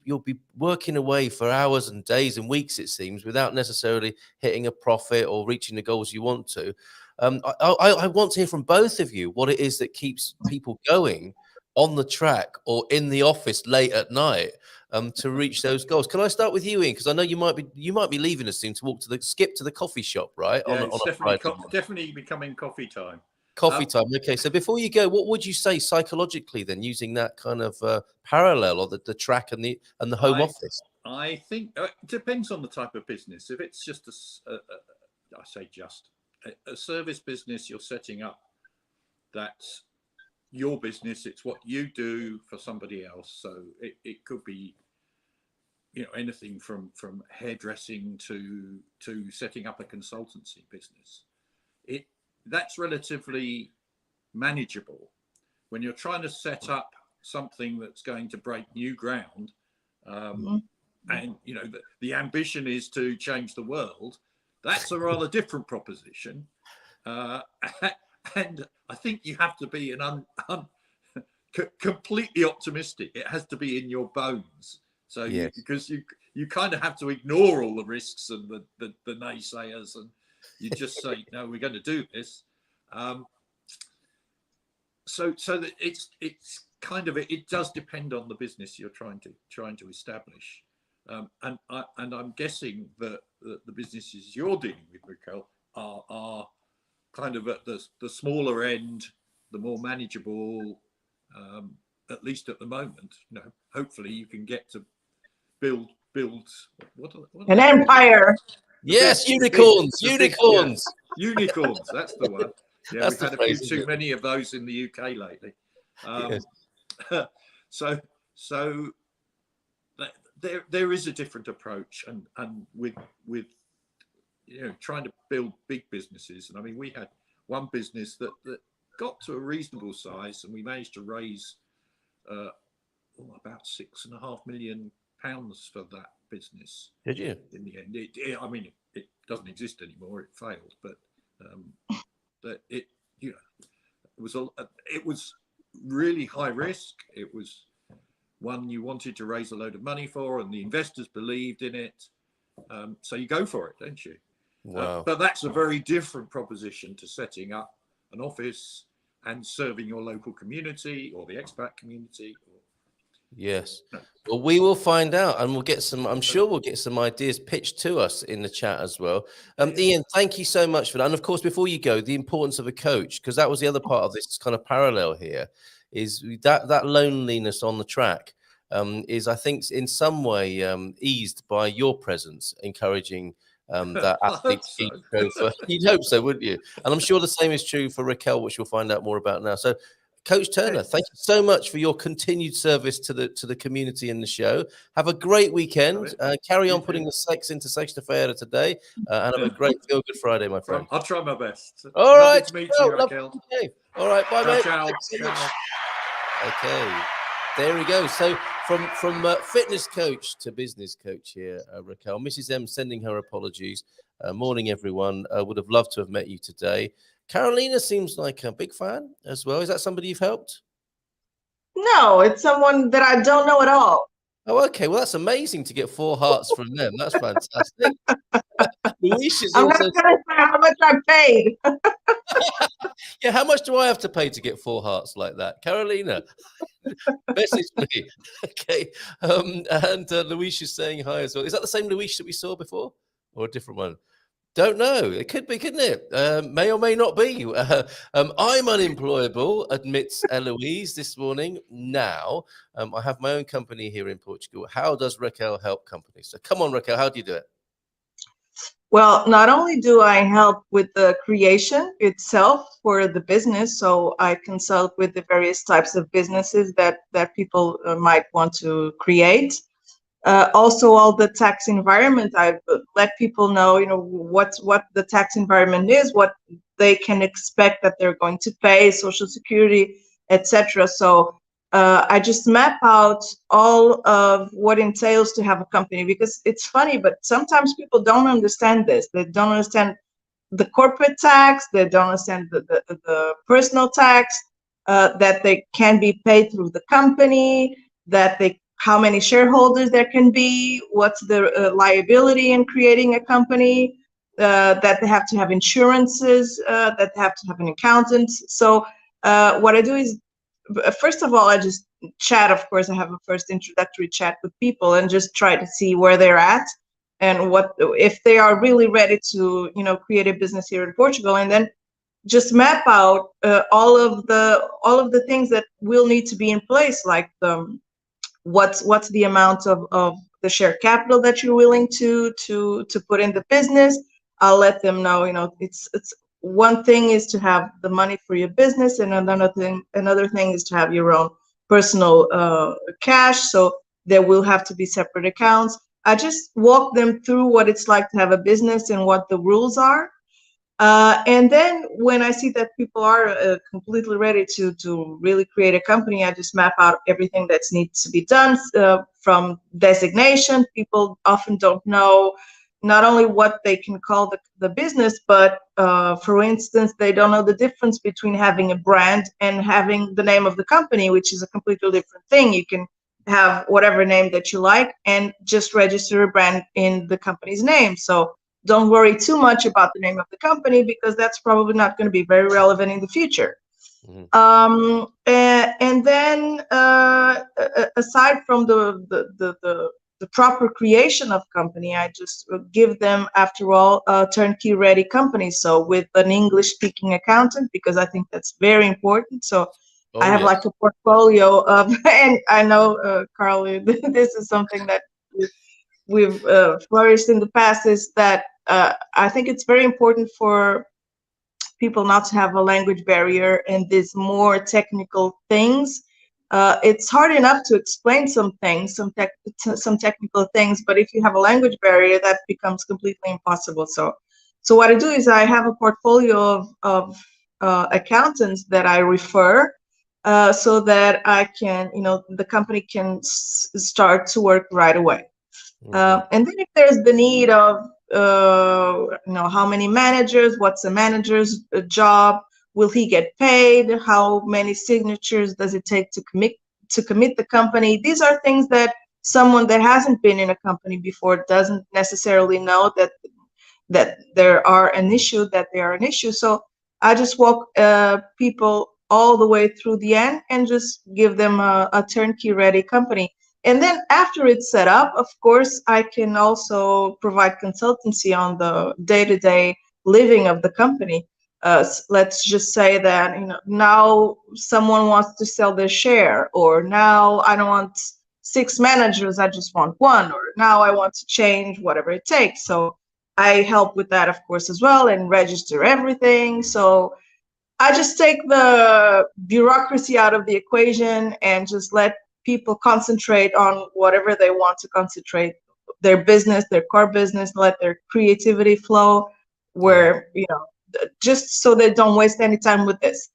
working away for hours and days and weeks, it seems, without necessarily hitting a profit or reaching the goals you want to. I want to hear from both of you what it is that keeps people going on the track or in the office late at night to reach those goals. Can I start with you, Ian? Because I know you might be leaving us soon to skip to the coffee shop, right? Yeah, it's definitely becoming coffee time. Coffee time. Okay, so before you go, what would you say psychologically then, using that kind of parallel, or the track and the home office? I think it depends on the type of business. If it's just a service business you're setting up, that's your business, it's what you do for somebody else. So it could be, you know, anything from hairdressing to setting up a consultancy business. That's relatively manageable. When you're trying to set up something that's going to break new ground, and you know the ambition is to change the world, that's a rather different proposition. And I think you have to be completely optimistic. It has to be in your bones. So yes. Because you kind of have to ignore all the risks and the naysayers, and you just say, no, we're going to do this. So that it's kind of it does depend on the business you're trying to establish, and I'm guessing that the businesses you're dealing with, Raquel, are kind of at the smaller end, the more manageable, at least at the moment. Hopefully you can get to build what an empire. Yes, unicorns. Unicorns. That's the one. Yeah, That's we've had a few too many of those in the UK lately. Yes. So there is a different approach, and with trying to build big businesses. And I mean, we had one business that got to a reasonable size, and we managed to raise about £6.5 million for that business. Did you? In the end, I mean, it doesn't exist anymore. It failed, but it was really high risk. It was one you wanted to raise a load of money for, and the investors believed in it. So you go for it, don't you? Wow. But that's a very different proposition to setting up an office and serving your local community or the expat community. Yes. Well, we will find out, and we'll get some. I'm sure we'll get some ideas pitched to us in the chat as well. Ian, thank you so much for that. And of course, before you go, the importance of a coach, because that was the other part of this kind of parallel here, is that loneliness on the track is, I think, in some way eased by your presence, encouraging that athlete. You'd hope so, wouldn't you? And I'm sure the same is true for Raquel, which we'll find out more about now. So, Coach Turner, thank you so much for your continued service to the community and the show. Have a great weekend. Carry on putting the sex into Sexta-feira today, and have a great Feel Good Friday, my friend. I'll try my best. All right. To meet you, Raquel. All right, bye, mate. Ciao. Okay, there we go. So from fitness coach to business coach here, Raquel. Mrs. M sending her apologies. Morning, everyone. Would have loved to have met you today. Carolina seems like a big fan as well. Is that somebody you've helped? No, it's someone that I don't know at all. Oh, okay. Well, that's amazing to get 4 hearts from them. That's fantastic. I'm not going to say how much I paid. Yeah, how much do I have to pay to get 4 hearts like that? Carolina, message me. Okay. And Luis is saying hi as well. Is that the same Luis that we saw before or a different one? Don't know. It could be, couldn't it? May or may not be. I'm unemployable, admits Eloise this morning. Now, I have my own company here in Portugal. How does Raquel help companies? So come on, Raquel, how do you do it? Well, not only do I help with the creation itself for the business, so I consult with the various types of businesses that people might want to create. Also, all the tax environment, I let people know, what the tax environment is, what they can expect that they're going to pay, Social Security, etc. So I just map out all of what entails to have a company, because it's funny, but sometimes people don't understand this. They don't understand the corporate tax. They don't understand the personal tax, that they can be paid through the company, how many shareholders there can be, what's the liability in creating a company, that they have to have insurances, that they have to have an accountant. So what I do is, first of all, I just chat. Of course, I have a first introductory chat with people and just try to see where they're at and if they are really ready to, create a business here in Portugal, and then just map out all of the things that will need to be in place, like what's the amount of the share capital that you're willing to put in the business. I'll let them know, it's one thing is to have the money for your business, and another thing is to have your own personal cash. So there will have to be separate accounts. I just walk them through what it's like to have a business and what the rules are. And then when I see that people are completely ready to really create a company, I just map out everything that needs to be done, from designation. People often don't know not only what they can call the business, but for instance, they don't know the difference between having a brand and having the name of the company, which is a completely different thing. You can have whatever name that you like and just register a brand in the company's name. So don't worry too much about the name of the company, because that's probably not going to be very relevant in the future. And then aside from the proper creation of company, I just give them, after all, a turnkey ready company. So with an English speaking accountant, because I think that's very important. So I have like a portfolio of, and I know, Carl, this is something that we've flourished in the past, is that I think it's very important for people not to have a language barrier in these more technical things. It's hard enough to explain some things, some technical things, but if you have a language barrier, that becomes completely impossible. So what I do is I have a portfolio of accountants that I refer, so that I can, the company can start to work right away. And then if there's the need of, how many managers, what's a manager's job, will he get paid, how many signatures does it take to commit the company? These are things that someone that hasn't been in a company before doesn't necessarily know that there are an issue, So I just walk people all the way through the end and just give them a turnkey ready company. And then after it's set up, of course, I can also provide consultancy on the day-to-day living of the company. Let's just say that, now someone wants to sell their share, or now I don't want 6 managers, I just want 1, or now I want to change, whatever it takes. So I help with that, of course, as well, and register everything. So I just take the bureaucracy out of the equation and just let people concentrate on whatever they want to concentrate, their business, their core business, let their creativity flow, where, just so they don't waste any time with this.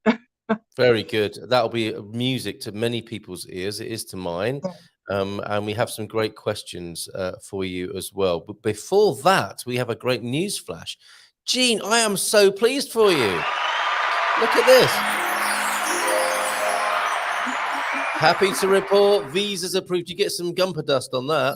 Very good. That'll be music to many people's ears. It is to mine. And we have some great questions for you as well. But before that, we have a great news flash. Jean, I am so pleased for you. Look at this. Happy to report visas approved. You get some Gumper dust on that.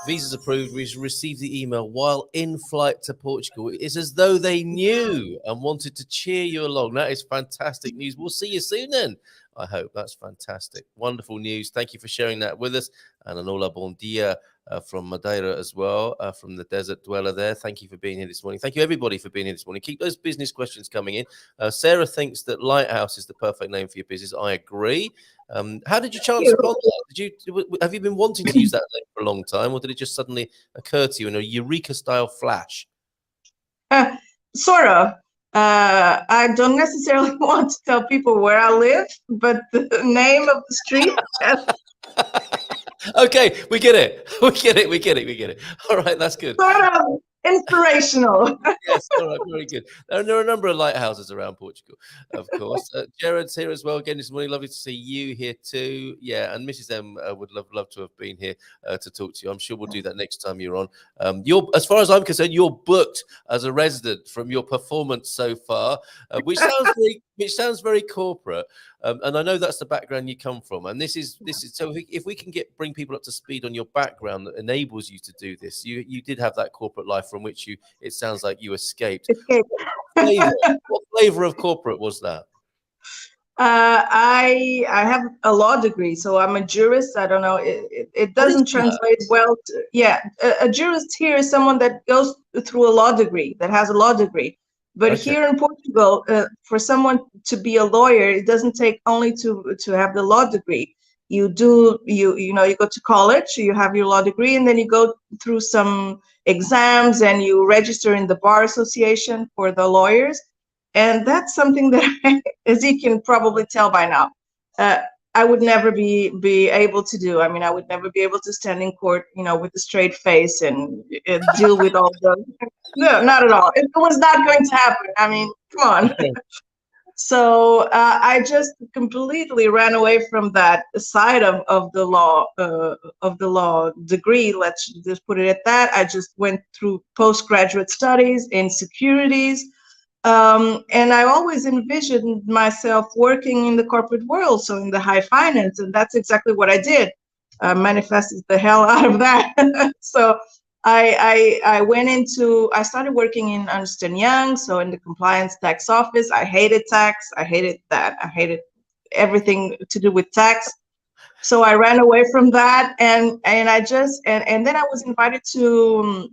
Visas approved. We received the email while in flight to Portugal. It's as though they knew and wanted to cheer you along. That is fantastic news. We'll see you soon then. I hope. That's fantastic. Wonderful news. Thank you for sharing that with us. And an hola bon dia from Madeira as well, from the desert dweller there. Thank you for being here this morning. Thank you, everybody, for being here this morning. Keep those business questions coming in. Sarah thinks that Lighthouse is the perfect name for your business. I agree. How did you chance upon that? Have you been wanting to use that name for a long time, or did it just suddenly occur to you in a Eureka-style flash? Sort of. I don't necessarily want to tell people where I live, but the name of the street. Okay, we get it. We get it. All right, that's good. Sort of inspirational. Yes, all right, very good. There are a number of lighthouses around Portugal, of course. Jared's here as well again this morning. Lovely to see you here too. Yeah, and Mrs. M would love to have been here to talk to you. I'm sure we'll do that next time you're on. As far as I'm concerned, you're booked as a resident from your performance so far, which sounds very corporate. And I know that's the background you come from. And this is so if we can bring people up to speed on your background that enables you to do this, you did have that corporate life from which it sounds like you escaped. What flavor of corporate was that? I have a law degree, so I'm a jurist. I don't know. It doesn't translate well. A jurist here is someone that goes through a law degree, that has a law degree. But here in Portugal, for someone to be a lawyer, it doesn't take only to have the law degree. You go to college, you have your law degree, and then you go through some exams and you register in the bar association for the lawyers. And that's something that, as you can probably tell by now, I would never be able to do. I mean, I would never be able to stand in court, with a straight face and deal with all the. No, not at all. It was not going to happen. I mean, come on. So I just completely ran away from that side of the law degree. Let's just put it at that. I just went through postgraduate studies in securities. And I always envisioned myself working in the corporate world, so in the high finance, and that's exactly what I did. Manifested the hell out of that. So I started working in Ernst & Young, so in the compliance tax office. I hated tax. I hated that. I hated everything to do with tax. So I ran away from that, and then I was invited to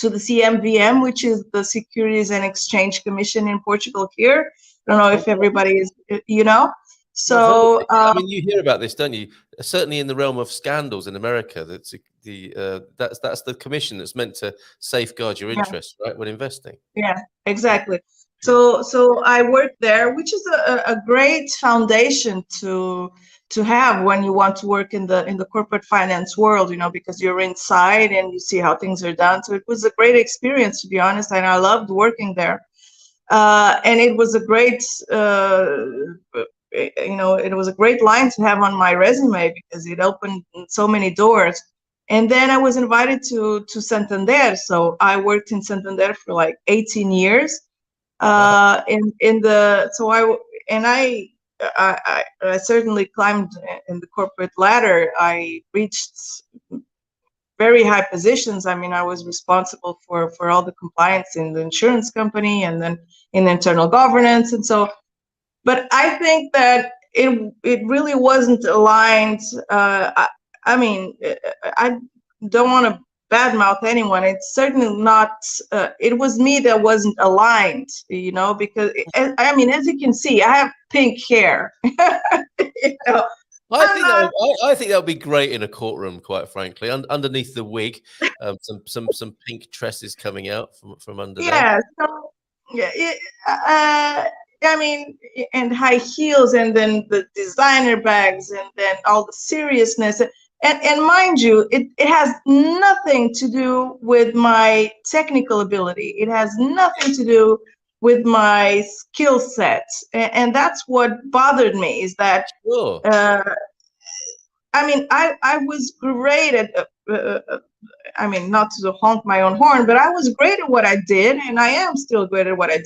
the CMVM, which is the Securities and Exchange Commission in Portugal here. I don't know if everybody is, you know. So I mean, you hear about this, don't you? Certainly in the realm of scandals in America, that's the commission that's meant to safeguard your interests, right, when investing. Yeah, exactly. So I worked there, which is a great foundation to have when you want to work in the corporate finance world, you know, because you're inside and you see how things are done. So it was a great experience, to be honest, and I loved working there. And it was a great, you know, it was a great line to have on my resume because it opened so many doors. And then I was invited to Santander, so I worked in Santander for like 18 years. I certainly climbed in the corporate ladder. I reached very high positions. I mean, I was responsible for all the compliance in the insurance company and then in internal governance. And so, but I think that it really wasn't aligned. I mean, I don't want to badmouth anyone. It's certainly not. It was me that wasn't aligned, you know, because I mean, as you can see, I have pink hair. You know, I think that would be great in a courtroom, quite frankly. Underneath the wig, some pink tresses coming out from under there. Yeah. So yeah. I mean, and high heels, and then the designer bags, and then all the seriousness. And mind you, it has nothing to do with my technical ability. It has nothing to do with my skill set. And that's what bothered me, is that, Sure. I mean, I was great at, I mean, not to honk my own horn, but I was great at what I did, and I am still great at what I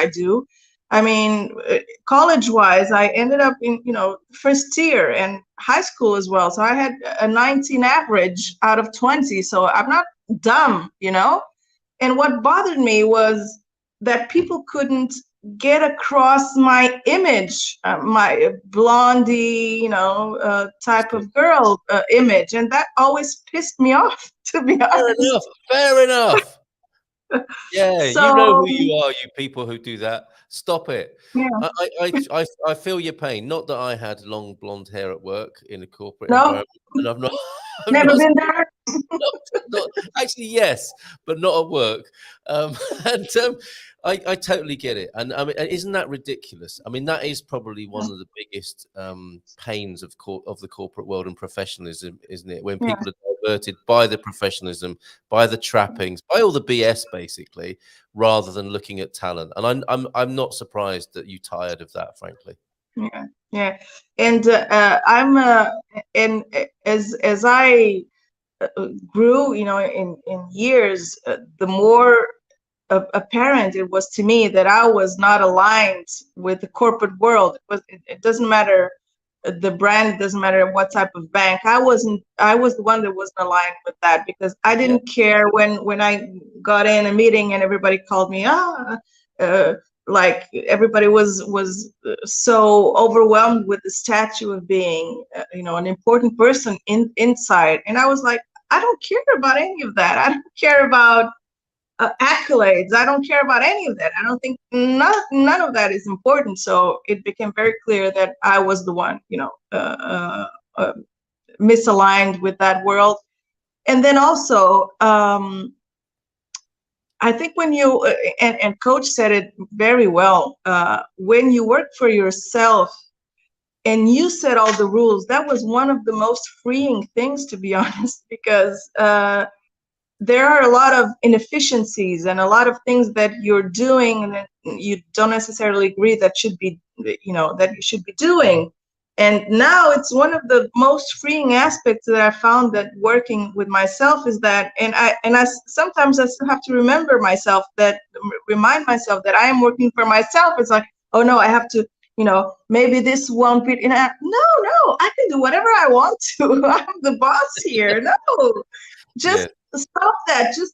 do. I mean, college-wise, I ended up in, you know, first year, and high school as well. So I had a 19 average out of 20. So I'm not dumb, you know. And what bothered me was that people couldn't get across my image, my blondie, you know, type of girl image, and that always pissed me off, to be honest. Fair enough. Yeah, So, you know who you are, you people who do that. Stop it. Yeah. I feel your pain. Not that I had long blonde hair at work in a corporate No. environment, and I've not Never been there. not, actually, yes, but not at work. I totally get it. And I mean, isn't that ridiculous? I mean, that is probably one of the biggest pains of the corporate world and professionalism, isn't it? When people are diverted by the professionalism, by the trappings, by all the BS, basically, rather than looking at talent. And I'm not surprised that you tired of that, frankly. Yeah. And and as I grew, you know, in years, the more apparent it was to me that I was not aligned with the corporate world. It doesn't matter the brand, it doesn't matter what type of bank. I was the one that wasn't aligned with that, because I didn't care when I got in a meeting and everybody called me like everybody was so overwhelmed with the statue of being you know, an important person inside, and I was like, I don't care about any of that. I don't care about accolades. I don't care about any of that. I don't think none of that is important. So it became very clear that I was the one, you know, misaligned with that world. And then also, I think when you, and Coach said it very well, when you work for yourself and you set all the rules, that was one of the most freeing things, to be honest, because there are a lot of inefficiencies and a lot of things that you're doing and that you don't necessarily agree that should be, you know, that you should be doing. And now it's one of the most freeing aspects that I found that working with myself is that, and I sometimes I still have to remind myself that I am working for myself. It's like, oh no, I have to, you know, maybe this won't be, no, I can do whatever I want to. I'm the boss here. No, Just stop that. Just,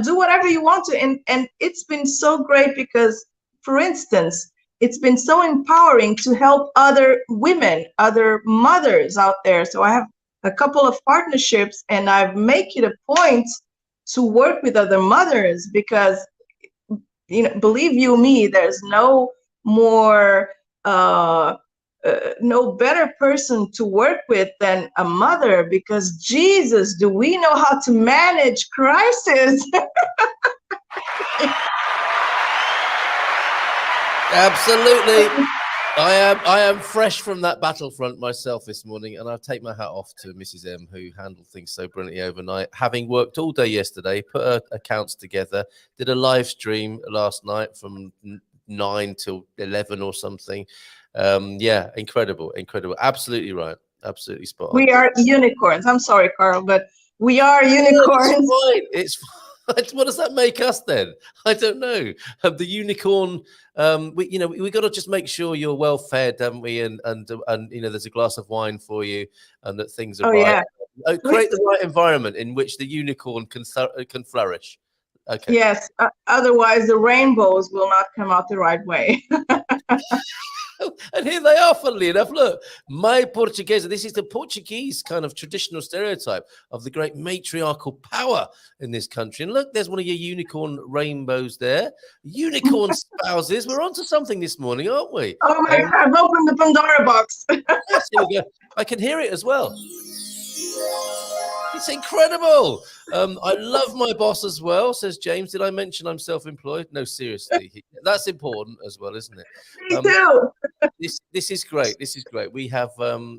do whatever you want to. And it's been so great because, for instance, it's been so empowering to help other women, other mothers out there. So I have a couple of partnerships, and I make it a point to work with other mothers because, believe you me, there's no more, no better person to work with than a mother, because Jesus, do we know how to manage crisis? Absolutely. I am fresh from that battlefront myself this morning, and I'll take my hat off to Mrs. M, who handled things so brilliantly overnight. Having worked all day yesterday, put her accounts together, did a live stream last night from 9 till 11 or something. Incredible. Absolutely right. Absolutely spot on. We are unicorns. I'm sorry, Carl, but we are unicorns. It's fine. What does that make us then? I don't know. The unicorn. We got to just make sure you're well fed, haven't we? And there's a glass of wine for you, and that things are right. Yeah. Create the right environment in which the unicorn can flourish. Okay. Yes. Otherwise, the rainbows will not come out the right way. And here they are, funnily enough. Look, my Portuguesa. This is the Portuguese kind of traditional stereotype of the great matriarchal power in this country. And look, there's one of your unicorn rainbows there. Unicorn spouses. We're onto something this morning, aren't we? Oh my God, I've opened the Pandora box. Yes, here we go. I can hear it as well. It's incredible. I love my boss as well, says James. Did I mention I'm self-employed? No, seriously. That's important as well, isn't it? Me too. This is great. This is great. We have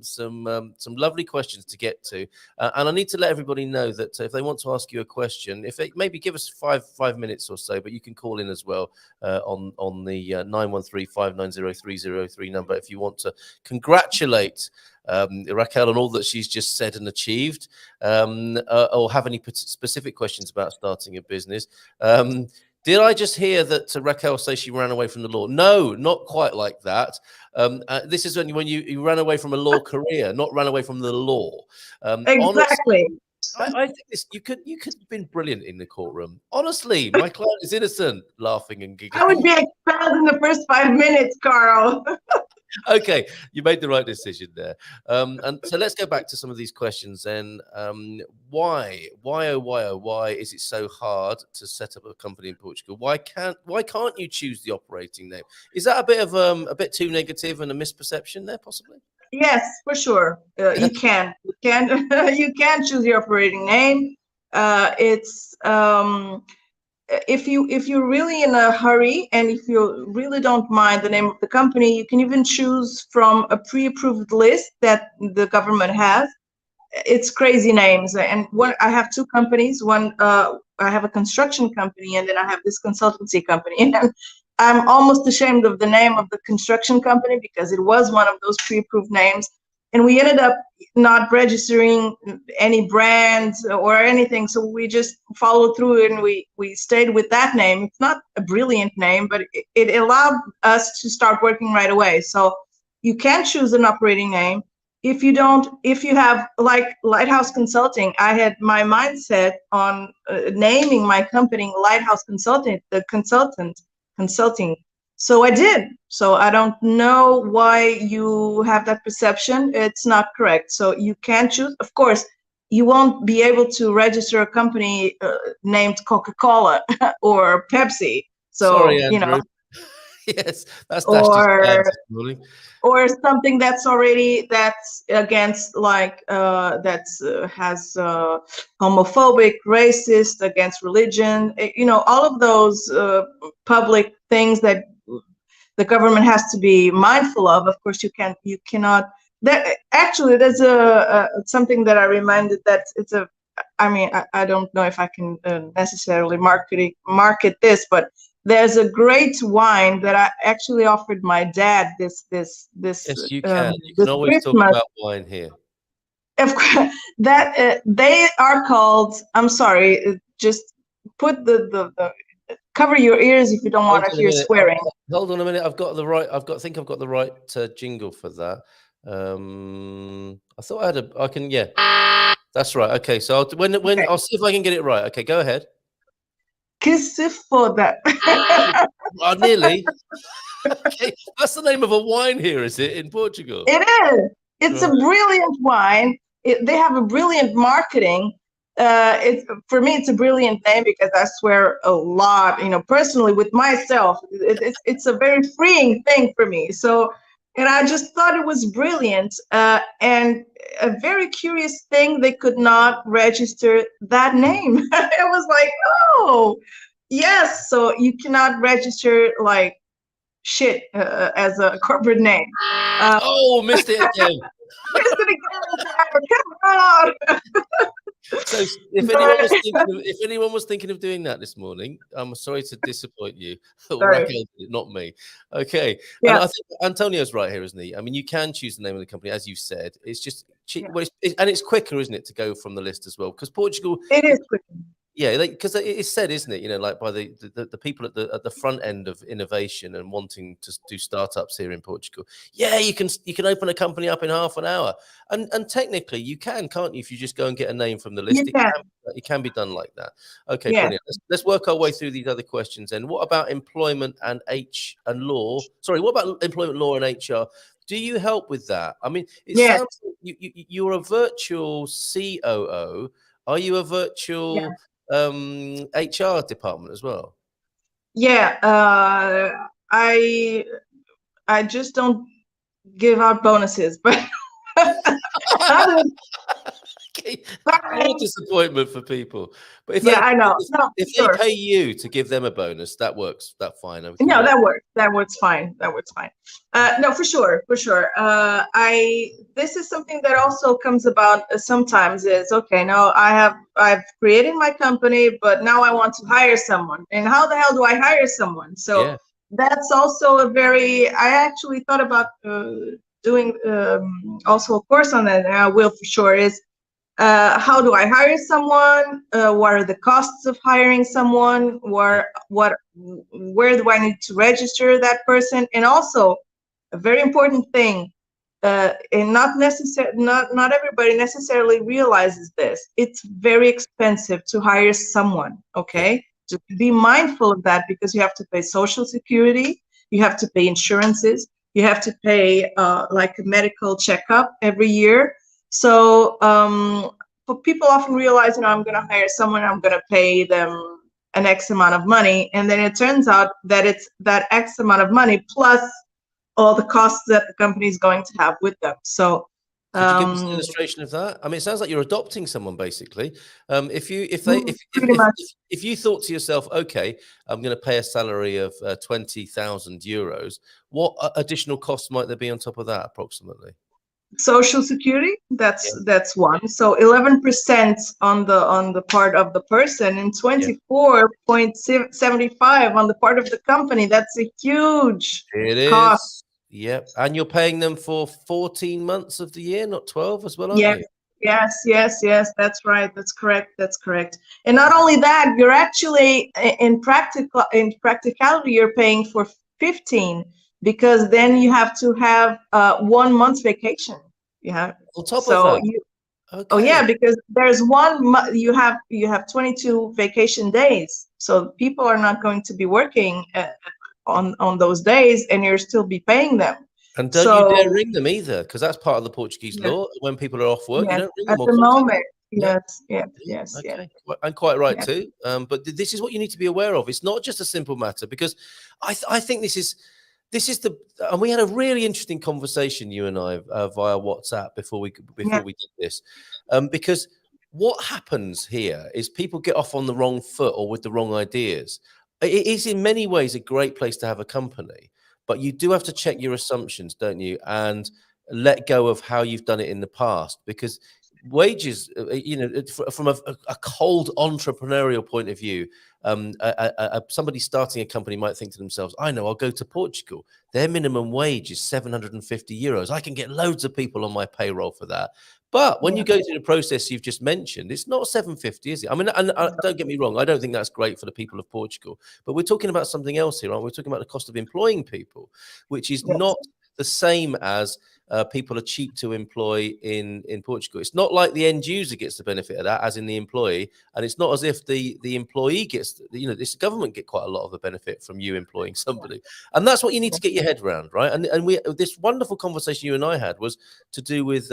some lovely questions to get to. And I need to let everybody know that if they want to ask you a question, if they maybe give us five minutes or so, but you can call in as well on the 913-590-303 number if you want to congratulate Raquel on all that she's just said and achieved, or have any specific questions about starting a business. Did I just hear that Raquel say she ran away from the law? No, not quite like that. This is when you ran away from a law career, not ran away from the law. Exactly. Honestly, I think you could have been brilliant in the courtroom. Honestly, my client is innocent, laughing and giggling. I would be expelled in the first 5 minutes, Carl. Okay, you made the right decision there. And so let's go back to some of these questions. And why is it so hard to set up a company in Portugal? Why can't you choose the operating name? Is that a bit too negative and a misperception there, possibly? Yes, for sure. You can you can choose your operating name. It's if you're really in a hurry and if you really don't mind the name of the company, you can even choose from a pre-approved list that the government has. It's crazy names. And I have two companies. One, I have a construction company, and then I have this consultancy company. And I'm almost ashamed of the name of the construction company because it was one of those pre-approved names. And we ended up not registering any brands or anything. So we just followed through and we stayed with that name. It's not a brilliant name, but it allowed us to start working right away. So you can choose an operating name. If you have like Lighthouse Consulting, I had my mindset on naming my company Lighthouse Consulting. So I did. So I don't know why you have that perception. It's not correct. So you can choose. Of course, you won't be able to register a company named Coca-Cola or Pepsi. So, sorry, Andrew. Yes, that's or something that's against has homophobic, racist, against religion. All of those public things that the government has to be mindful of. Of course, you cannot. That actually, there's something that I reminded that I don't know if I can necessarily market this, but there's a great wine that I actually offered my dad this. Yes, you can. You can always Christmas. talk about wine here. Of course, that they are called. I'm sorry. Just put the cover your ears if you don't want to hear swearing. Hold on a minute. I think I've got the right jingle for that. I thought I had I can. Yeah. That's right. Okay, so when Okay. I'll see if I can get it right. Okay, go ahead. Que se foda. Oh, nearly. Okay, that's the name of a wine here, is it, in Portugal? It is. It's a Right. brilliant wine. They have a brilliant marketing. It's for me, it's a brilliant name because I swear a lot. Personally with myself, it's a very freeing thing for me. So, and I just thought it was brilliant. And a very curious thing, they could not register that name. It was like, oh, yes. So you cannot register like shit as a corporate name. Oh, missed it again. Missed it again. Come on. So if anyone was thinking of doing that this morning, I'm sorry to disappoint you. Raquel did it, not me. Okay. Yeah. And I think Antonio's right here, isn't he? I mean, you can choose the name of the company, as you said. It's just cheap. Yeah. Well, and it's quicker, isn't it, to go from the list as well? Because Portugal, It is quick. yeah, because it's said, isn't it? Like by the people at the front end of innovation and wanting to do startups here in Portugal. Yeah, you can open a company up in half an hour, and technically you can't you? If you just go and get a name from the list, it can be done like that. Okay, Yeah. brilliant. Let's work our way through these other questions. Then, what about employment and law? Sorry, what about employment law and HR? Do you help with that? I mean, it sounds like you're a virtual COO. Are you a virtual HR department as well? Yeah, I just don't give out bonuses, but Okay. More disappointment for people. But if I know. If they pay you to give them a bonus, that works. That's fine. No, that works. That works fine. That works fine. No, for sure. This is something that also comes about sometimes is, okay, now I've created my company, but now I want to hire someone. And how the hell do I hire someone? So that's also I actually thought about doing also a course on that, and I will for sure, is how do I hire someone? What are the costs of hiring someone? Where do I need to register that person? And also, a very important thing, and not everybody necessarily realizes this. It's very expensive to hire someone. Okay, to be mindful of that, because you have to pay Social Security, you have to pay insurances, you have to pay like a medical checkup every year. So people often realize, I'm going to hire someone, I'm going to pay them an X amount of money, and then it turns out that it's that X amount of money plus all the costs that the company is going to have with them. So could you give us an illustration of that? I mean, it sounds like you're adopting someone basically. If you thought to yourself, okay, I'm going to pay a salary of 20,000 euros, what additional costs might there be on top of that approximately? Social Security, that's one. So 11% on the part of the person, and 24.75 on the part of the company. That's a huge cost. Yep. And you're paying them for 14 months of the year, not 12 as well, aren't you? Yes. That's right. That's correct. And not only that, you're actually in practicality, you're paying for 15. Because then you have to have 1 month's vacation. Yeah. On top of that. Oh yeah, because there's 1 month. You have 22 vacation days. So people are not going to be working on those days, and you'll still be paying them. And don't you dare ring them either, because that's part of the Portuguese law. When people are off work, you don't ring them at the moment. Yes. Okay. And quite right too. But this is what you need to be aware of. It's not just a simple matter, because I think this is and we had a really interesting conversation, you and I, via WhatsApp before we did this, because what happens here is people get off on the wrong foot or with the wrong ideas. It is in many ways a great place to have a company, but you do have to check your assumptions, don't you? And let go of how you've done it in the past, because wages, from a cold entrepreneurial point of view, somebody starting a company might think to themselves, I know, I'll go to Portugal. Their minimum wage is 750 euros. I can get loads of people on my payroll for that. But when you go through the process you've just mentioned, it's not 750, is it? I mean, don't get me wrong, I don't think that's great for the people of Portugal. But we're talking about something else here, aren't we? We're talking about the cost of employing people, which is not the same as people are cheap to employ in Portugal. It's not like the end user gets the benefit of that, as in the employee, and it's not as if the employee gets, this government get quite a lot of the benefit from you employing somebody, and that's what you need to get your head around, right? And we this wonderful conversation you and I had was to do with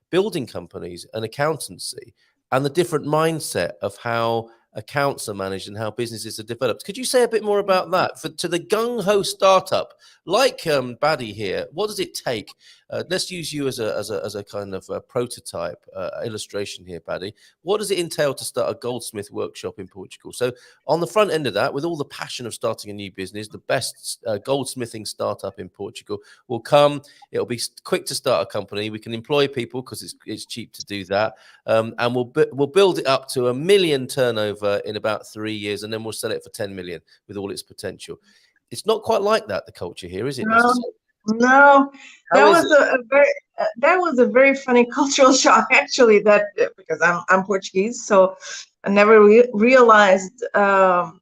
building companies and accountancy and the different mindset of how accounts are managed and how businesses are developed. Could you say a bit more about that to the gung-ho startup like Baddy here? What does it take? Let's use you as a kind of a prototype illustration here, Baddy. What does it entail to start a goldsmith workshop in Portugal? So on the front end of that, with all the passion of starting a new business, the best goldsmithing startup in Portugal will come. It'll be quick to start a company. We can employ people because it's cheap to do that, and we'll build it up to 1 million turnover in about 3 years, and then we'll sell it for 10 million with all its potential. It's not quite like that, the culture here, is it? No, that was a very funny cultural shock, actually, that because I'm Portuguese, so I never realized that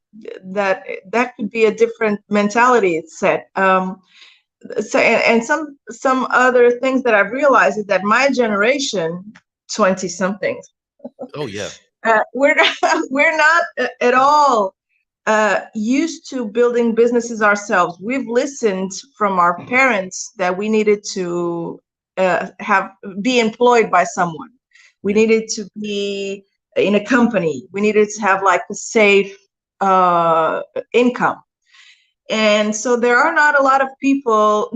could be a different mentality. It's set. So and some other things that I've realized is that my generation, 20 somethings. Oh yeah. We're not at all used to building businesses ourselves. We've listened from our parents that we needed to be employed by someone. We needed to be in a company. We needed to have like a safe income. And so there are not a lot of people,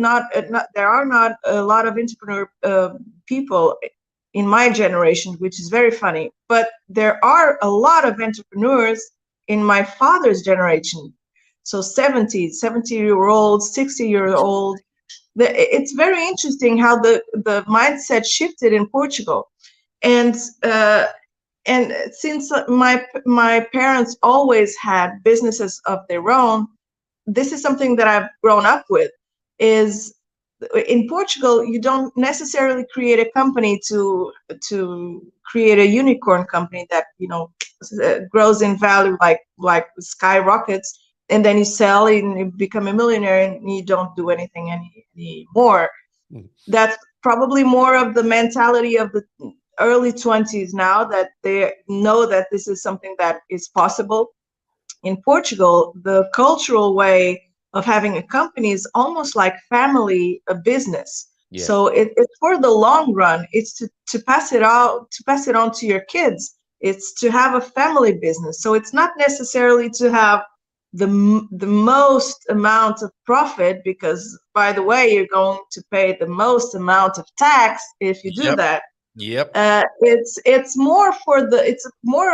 there are not a lot of entrepreneur people in my generation, which is very funny. But there are a lot of entrepreneurs in my father's generation. So 70-year-olds, 60-year-olds. It's very interesting how the mindset shifted in Portugal. And since my parents always had businesses of their own, this is something that I've grown up with, is in Portugal, you don't necessarily create a company to create a unicorn company that, grows in value like skyrockets, and then you sell and you become a millionaire and you don't do anything anymore. That's probably more of the mentality of the early 20s now, that they know that this is something that is possible. In Portugal, the cultural way of having a company is almost like family business. Yeah. So it's for the long run. It's to pass it on to your kids. It's to have a family business. So it's not necessarily to have the most amount of profit, because, by the way, you're going to pay the most amount of tax if you do that. Yep. It's more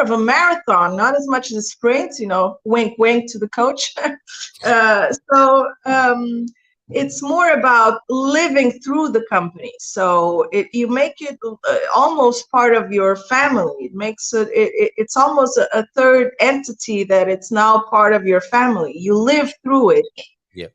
of a marathon, not as much as a sprint. Wink, wink to the coach. It's more about living through the company. So you make it almost part of your family. It makes it's almost a third entity that it's now part of your family. You live through it. Yeah.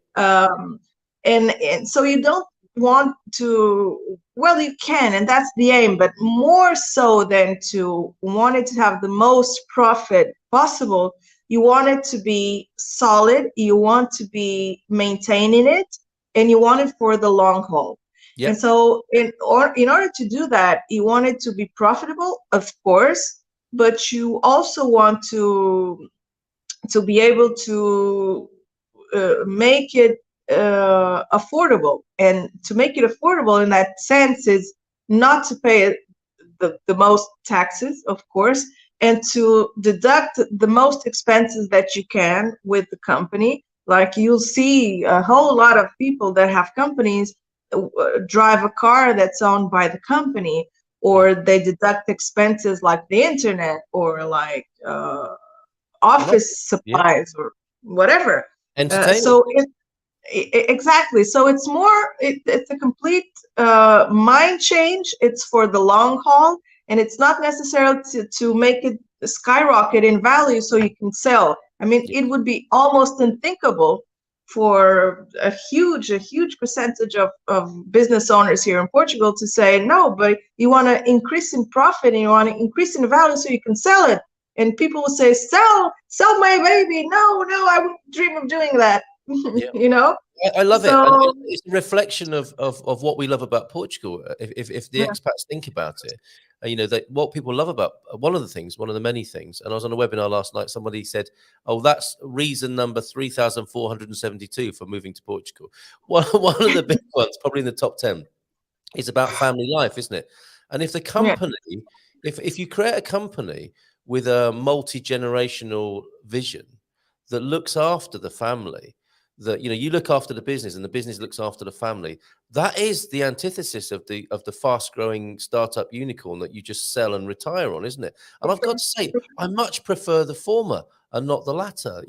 And so you don't want to, well, you can, and that's the aim, but more so than to want it to have the most profit possible, you want it to be solid, you want to be maintaining it, and you want it for the long haul. Yep. And so in order to do that, you want it to be profitable, of course, but you also want to be able to make it affordable. And to make it affordable in that sense is not to pay the most taxes, of course, and to deduct the most expenses that you can with the company. Like, you'll see a whole lot of people that have companies drive a car that's owned by the company, or they deduct expenses like the internet, or like office supplies, or whatever. So exactly. So it's more, it's a complete mind change. It's for the long haul, and it's not necessarily to make it skyrocket in value so you can sell. I mean, it would be almost unthinkable for a huge percentage of business owners here in Portugal to say, no, but you want to increase in profit and you want to increase in value so you can sell it. And people will say, sell my baby. No, I wouldn't dream of doing that. Yeah. I love it. So And it's a reflection of what we love about Portugal. If the yeah, expats think about it, that what people love about one of the many things. And I was on a webinar last night. Somebody said, "Oh, that's reason number 3,472 for moving to Portugal." One of the big ones, probably in the top 10, is about family life, isn't it? And if the yeah, company, if you create a company with a multi-generational vision that looks after the family, that you look after the business and the business looks after the family, that is the antithesis of the fast-growing startup unicorn that you just sell and retire on, isn't it? And I've got to say, I much prefer the former and not the latter.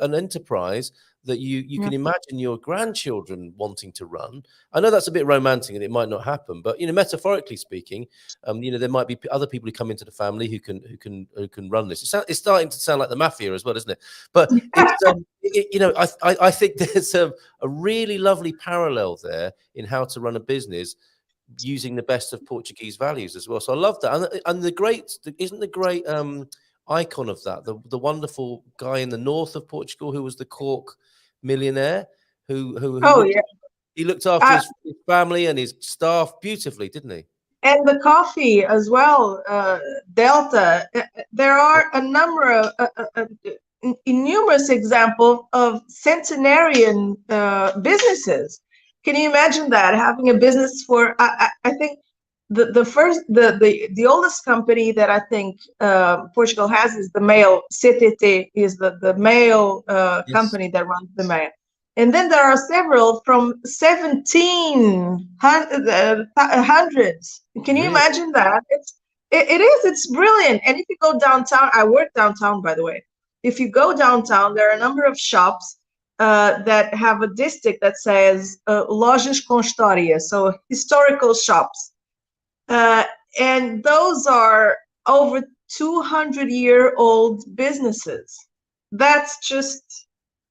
An enterprise that you yeah. can imagine your grandchildren wanting to run. I know that's a bit romantic and it might not happen, but metaphorically speaking, there might be other people who come into the family who can run this. It's starting to sound like the mafia as well, isn't it? But it's I think there's a really lovely parallel there in how to run a business using the best of Portuguese values as well. So I love that, and the great icon of that, the wonderful guy in the north of Portugal who was the cork millionaire who Oh looked yeah. he looked after Uh, his family and his staff beautifully, didn't he? and the coffee as well, Delta. There are a number of numerous examples of centenarian businesses. Can you imagine that, having a business for? I think the oldest company that I think Portugal has is the mail. CTT is the mail Yes, company that runs the mail. And then there are several from 1700s. Can you really. imagine that? It's brilliant. And if you go downtown, I work downtown, by the way. If you go downtown, there are a number of shops that have a district that says Lojas com História, so historical shops. And those are over 200-year-old businesses. That's just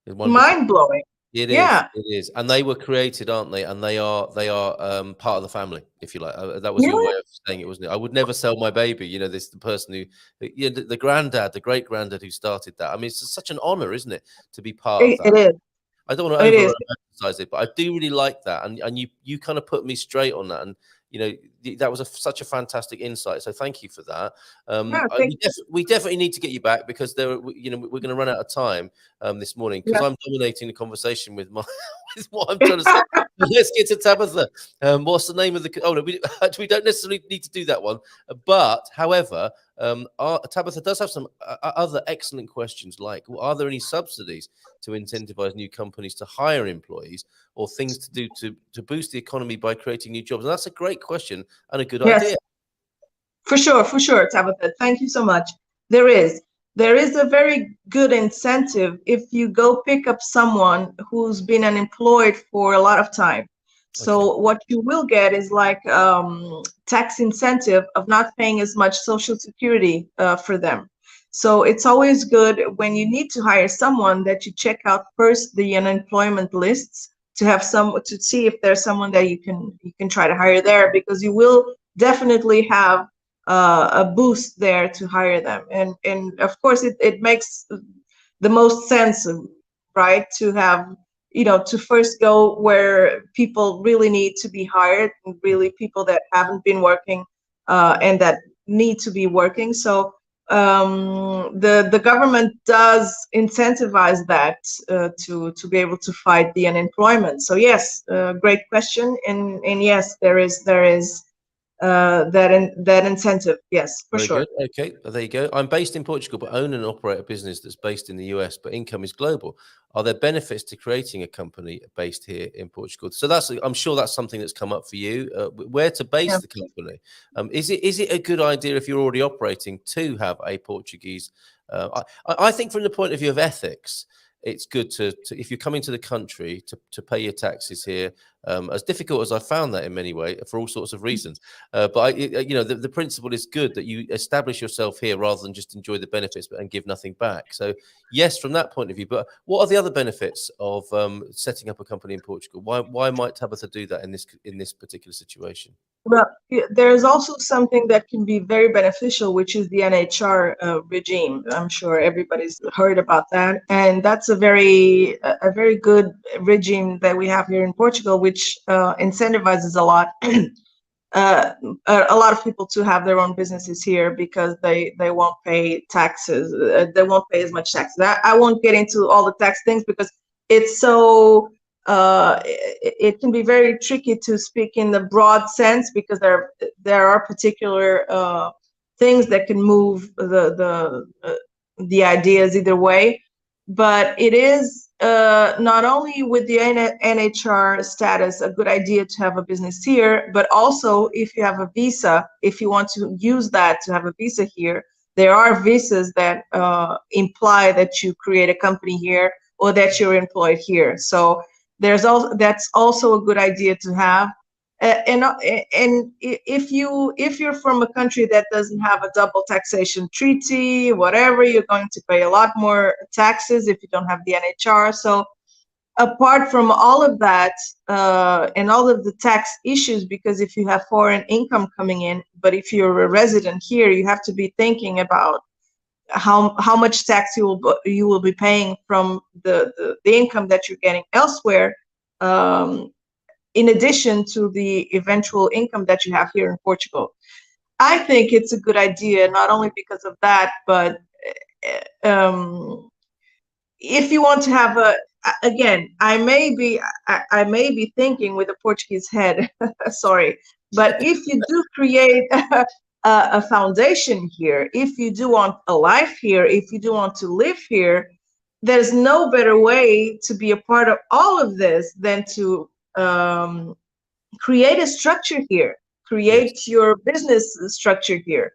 Wonderful. mind-blowing. It is. Yeah. It is. And they were created, aren't they? And they are part of the family, if you like. That was Yeah. your way of saying it, wasn't it? I would never sell my baby. The person the granddad, the great granddad who started that. I mean, it's such an honor, isn't it, to be part of that? It is. I don't want to It is. over emphasize it, but I do really like that. And you kind of put me straight on that. And that was such a fantastic insight. So thank you for that. Yeah, thank We definitely need to get you back because we're going to run out of time this morning because Yeah. I'm dominating the conversation with with what I'm trying to say. Let's get to Tabitha. What's the name of the? Oh no, we don't necessarily need to do that one. But however, Tabitha does have some other excellent questions. Like, are there any subsidies to incentivize new companies to hire employees, or things to do to boost the economy by creating new jobs? And that's a great question and a good Yes, idea. for sure, Tabitha. Thank you so much. There is a very good incentive if you go pick up someone who's been unemployed for a lot of time. So what you will get is like tax incentive of not paying as much Social Security for them. So it's always good when you need to hire someone that you check out first the unemployment lists to have to see if there's someone that you can try to hire there, because you will definitely have a boost there to hire them. And of course it makes the most sense, right, to have to first go where people really need to be hired, and really people that haven't been working and that need to be working. So the government does incentivize that to be able to fight the unemployment. So yes, great question, and yes, there is that incentive. Yes, for Very sure. good. Okay, there you go. I'm based in Portugal, but own and operate a business that's based in the US, but income is global. Are there benefits to creating a company based here in Portugal? So I'm sure that's something that's come up for you. Where to base Yeah. the company? Is it a good idea if you're already operating to have a Portuguese? I think from the point of view of ethics, it's good to if you're coming to the country to pay your taxes here. As difficult as I found that in many ways for all sorts of reasons, but the principle is good that you establish yourself here rather than just enjoy the benefits and give nothing back. So yes, from that point of view. But what are the other benefits of setting up a company in Portugal? Why might Tabitha do that in this particular situation? Well, there's also something that can be very beneficial, which is the NHR regime. I'm sure everybody's heard about that, and that's a very good regime that we have here in Portugal, which incentivizes a lot of people to have their own businesses here because they won't pay taxes. They won't pay as much taxes. I won't get into all the tax things because it's so it can be very tricky to speak in the broad sense because there are particular things that can move the ideas either way. But it is not only with the NHR status a good idea to have a business here, but also if you have a visa, if you want to use that to have a visa here, there are visas that imply that you create a company here or that you're employed here. So that's also a good idea to have. And if you're from a country that doesn't have a double taxation treaty, whatever, you're going to pay a lot more taxes if you don't have the NHR. So apart from all of that and all of the tax issues, because if you have foreign income coming in, but if you're a resident here, you have to be thinking about how much tax you will be paying from the income that you're getting elsewhere. In addition to the eventual income that you have here in Portugal. I think it's a good idea, not only because of that, but if you want to have again, I may be thinking with a Portuguese head, sorry, but if you do create a foundation here, if you do want a life here, if you do want to live here, there's no better way to be a part of all of this than to create a structure here, create your business structure here,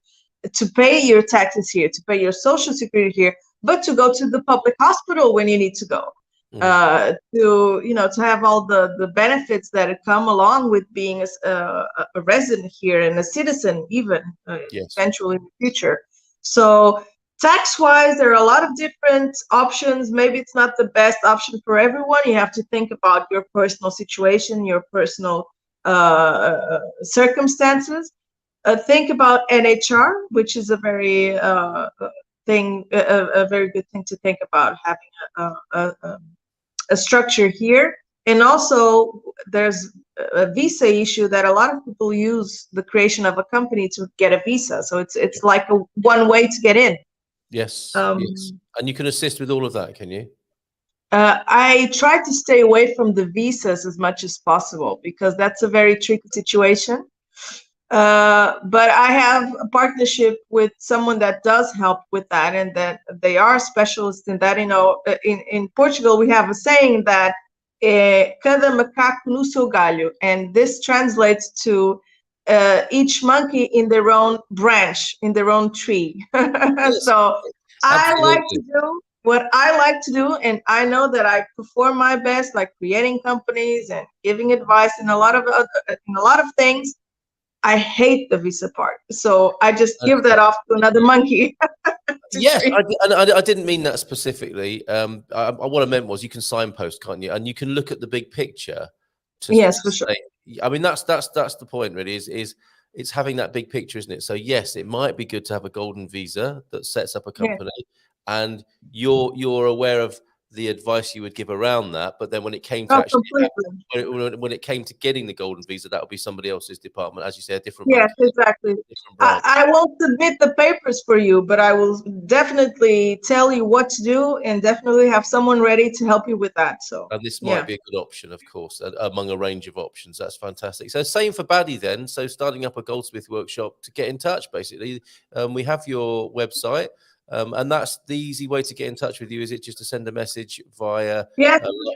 to pay your taxes here, to pay your social security here, but to go to the public hospital when you need to go, to have all the benefits that come along with being a resident here and a citizen even eventually in the future. So tax-wise, there are a lot of different options. Maybe it's not the best option for everyone. You have to think about your personal situation, your personal circumstances. Think about NHR, which is a very a very good thing to think about, having a structure here. And also, there's a visa issue that a lot of people use the creation of a company to get a visa. So it's like one way to get in. Yes, yes. And you can assist with all of that, can you? I try to stay away from the visas as much as possible because that's a very tricky situation. But I have a partnership with someone that does help with that, and that they are specialists in that. You know, in Portugal, we have a saying that cada macaco no seu galho, and this translates to each monkey in their own branch, in their own tree. So I like to do what I like to do, and I know that I perform my best, like creating companies and giving advice in a lot of things. I hate the visa part, so I just give that off to another monkey. Yes, I didn't mean that specifically. What I meant was you can signpost, can't you? And you can look at the big picture. Yes, for sure. I mean, that's the point, really. Is it's having that big picture, isn't it? So yes, it might be good to have a golden visa that sets up a company, and you're aware of the advice you would give around that. But then when it came to when it came to getting the golden visa, that would be somebody else's department, as you say, a different. Yes, exactly. I won't submit the papers for you, but I will definitely tell you what to do, and definitely have someone ready to help you with that. So, and this might be a good option, of course, among a range of options. That's fantastic. So, same for Baddy then. So, starting up a goldsmith workshop, to get in touch, basically, we have your website. And that's the easy way to get in touch with you. Is it just to send a message via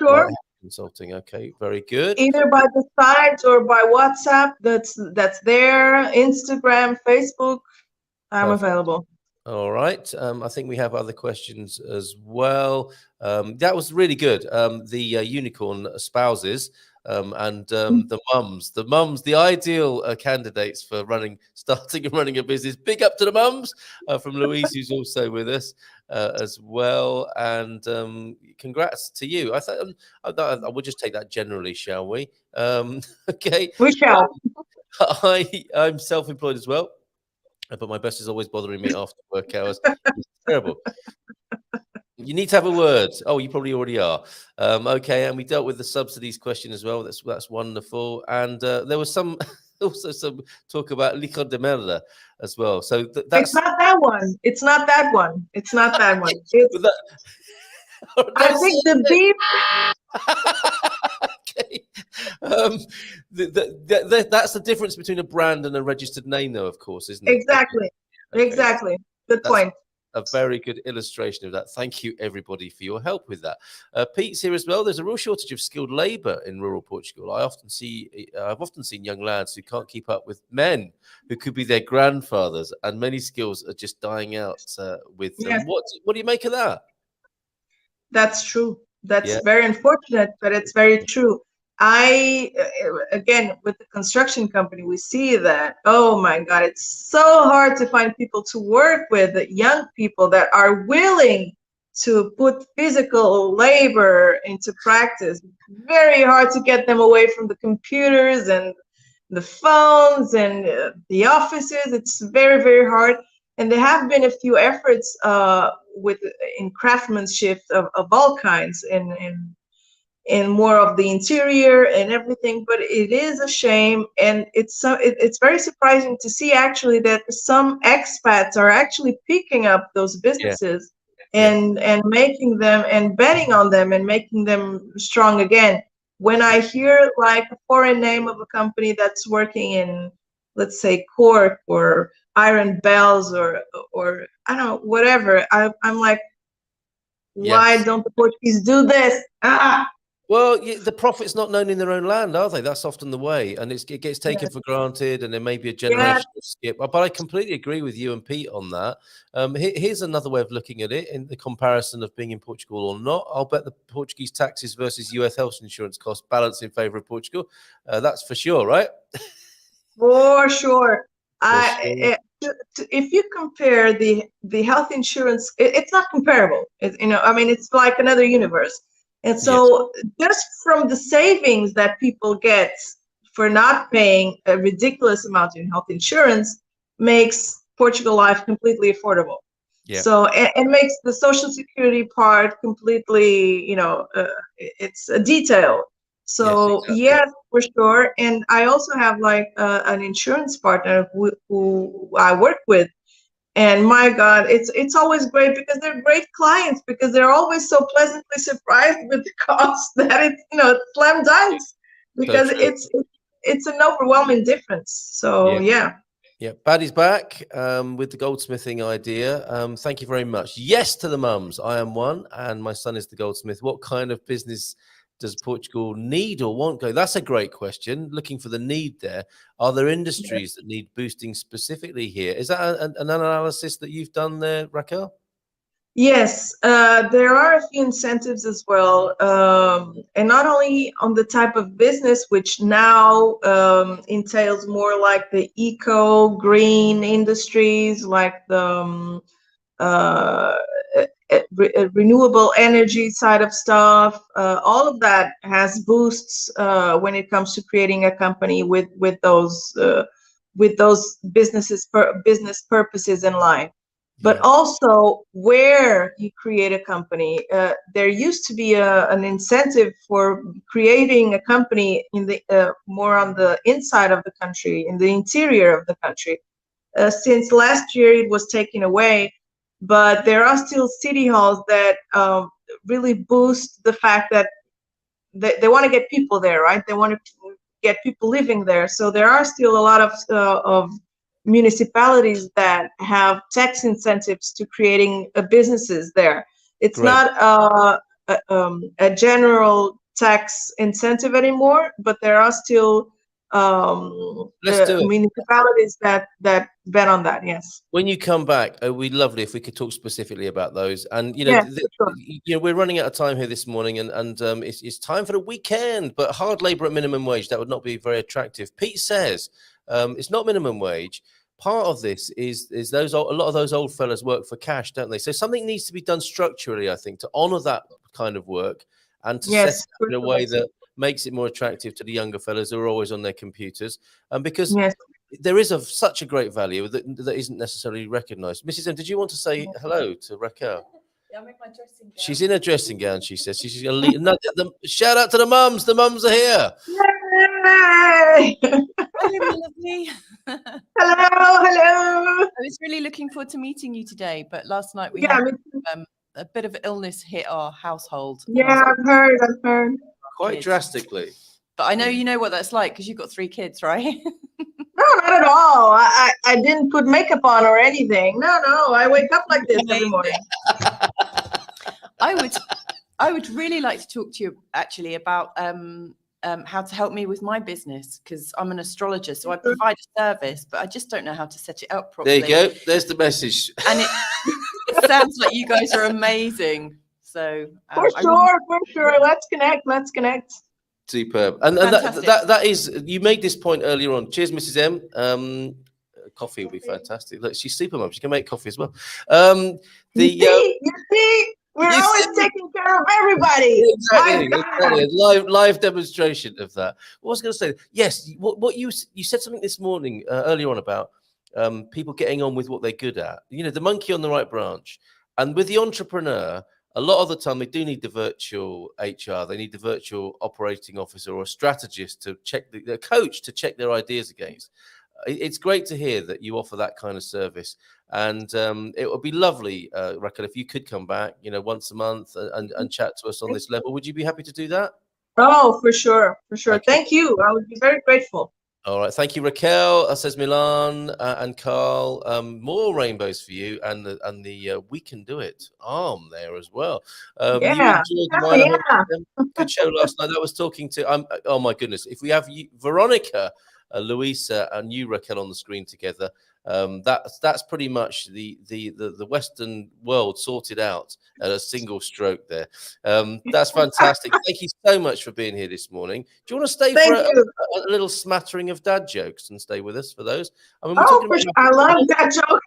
sure. Consulting? Okay, very good. Either by the site or by WhatsApp. That's there. Instagram, Facebook. I'm available. All right. I think we have other questions as well. That was really good. The unicorn spouses and the mums, the ideal candidates for starting and running a business. Big up to the mums from Louise, who's also with us as well. And congrats to you. I will just take that generally, shall we? Okay. We shall. I'm self-employed as well, but my boss is always bothering me after work hours. It's terrible. You need to have a word. Oh, you probably already are. Okay, and we dealt with the subsidies question as well. That's wonderful. And there was some also some talk about licor de merda as well. So It's that's not that one. It's not that one. It's not that one. It's, but that, I think the beef. Okay. That's the difference between a brand and a registered name, though, of course, isn't it? Exactly. Okay. Exactly. Good That's point. a very good illustration of that. Thank you, everybody, for your help with that. Pete's here as well. There's a real shortage of skilled labour in rural Portugal. I've often seen young lads who can't keep up with men who could be their grandfathers, and many skills are just dying out with them. Yes. What do you make of that? That's true. That's Yeah. very unfortunate, but it's very true. Again, with the construction company, we see that, oh my God, it's so hard to find people to work with, young people that are willing to put physical labor into practice. Very hard to get them away from the computers and the phones and the offices. It's very, very hard. And there have been a few efforts in craftsmanship of all kinds, in more of the interior and everything, but it is a shame, and it's very surprising to see actually that some expats are actually picking up those businesses and making them and betting on them and making them strong again. When I hear like a foreign name of a company that's working in, let's say, cork or iron bells or I don't know, whatever, I'm like, why don't the Portuguese do this? Well, the profit's not known in their own land, are they? That's often the way, and it gets taken for granted, and there may be a generational skip. But I completely agree with you and Pete on that. Here's another way of looking at it in the comparison of being in Portugal or not. I'll bet the Portuguese taxes versus US health insurance costs balance in favour of Portugal. That's for sure, right? For sure. If you compare the health insurance, it's not comparable. It's like another universe. And so just from the savings that people get for not paying a ridiculous amount in health insurance makes Portugal life completely affordable. Yeah. So it makes the social security part completely, it's a detail. So yes, for sure. And I also have like an insurance partner who I work with. And my God, it's always great because they're great clients, because they're always so pleasantly surprised with the cost that it's slam dunks, because it's an overwhelming difference. So yeah. Paddy's back with the goldsmithing idea. Thank you very much. Yes to the mums. I am one, and my son is the goldsmith. What kind of business does Portugal need or want go? That's a great question. Looking for the need there. Are there industries that need boosting specifically here? Is that an analysis that you've done there, Raquel? Yes, there are a few incentives as well. And not only on the type of business, which now entails more like the eco-green industries, like the renewable energy side of stuff. All of that has boosts when it comes to creating a company with those business purposes in line. But also where you create a company, there used to be an incentive for creating a company in the more on the inside of the country, in the interior of the country. Since last year, it was taken away. But there are still city halls that really boost the fact that they want to get people there, right? They want to get people living there. So there are still a lot of municipalities that have tax incentives to creating businesses there. It's not a general tax incentive anymore, but there are still municipalities that bet on that. Yes. When you come back, it would be lovely if we could talk specifically about those. And we're running out of time here this morning, and it's time for the weekend. But hard labour at minimum wage, that would not be very attractive. Pete says it's not minimum wage. Part of this is a lot of those old fellas work for cash, don't they? So something needs to be done structurally, I think, to honour that kind of work and to set it in a way that makes it more attractive to the younger fellas who are always on their computers. Because Yes. there is such a great value that isn't necessarily recognised. Mrs. M, did you want to say hello to Raquel? Yeah, I'm in my dressing gown. She's in her dressing gown, she says. She's going to lead. Shout out to the mums. The mums are here. Yay! Hello, lovely. Hello. I was really looking forward to meeting you today, but last night we Yeah, had me too. a bit of illness hit our household. Yeah, I've heard. Quite Kids. drastically. But I know you know what that's like because you've got 3 kids, right? No, not at all. I didn't put makeup on or anything. No, I wake up like this every morning. I would really like to talk to you actually about how to help me with my business, because I'm an astrologer, so I provide a service, but I just don't know how to set it up properly. There you go. There's the message. And it sounds like you guys are amazing. So For sure. Let's connect. Superb. And that is, you made this point earlier on. Cheers, Mrs. M. Coffee will be fantastic. Look, she's super mum. She can make coffee as well. You see? We're always taking care of everybody. Exactly. Live demonstration of that. What I was going to say, yes, what you said something this morning earlier on about people getting on with what they're good at. You know, the monkey on the right branch. And with the entrepreneur, a lot of the time they do need the virtual HR. They need the virtual operating officer or a strategist to check the coach to check their ideas against. It's great to hear that you offer that kind of service, and it would be lovely, Raquel, if you could come back, once a month and chat to us on this level. Would you be happy to do that? Oh, for sure. Okay. Thank you. I would be very grateful. All right, thank you, Raquel. Says Milan and Carl. More rainbows for you, and the We Can Do It arm there as well. You enjoyed good show last night. I was talking to. Oh my goodness! If we have Veronica, Luisa, and you, Raquel, on the screen together, that's pretty much the Western world sorted out at a single stroke there. That's fantastic. Thank you so much for being here this morning. Do you want to stay for a little smattering of dad jokes and stay with us for those? I mean, I love that joke.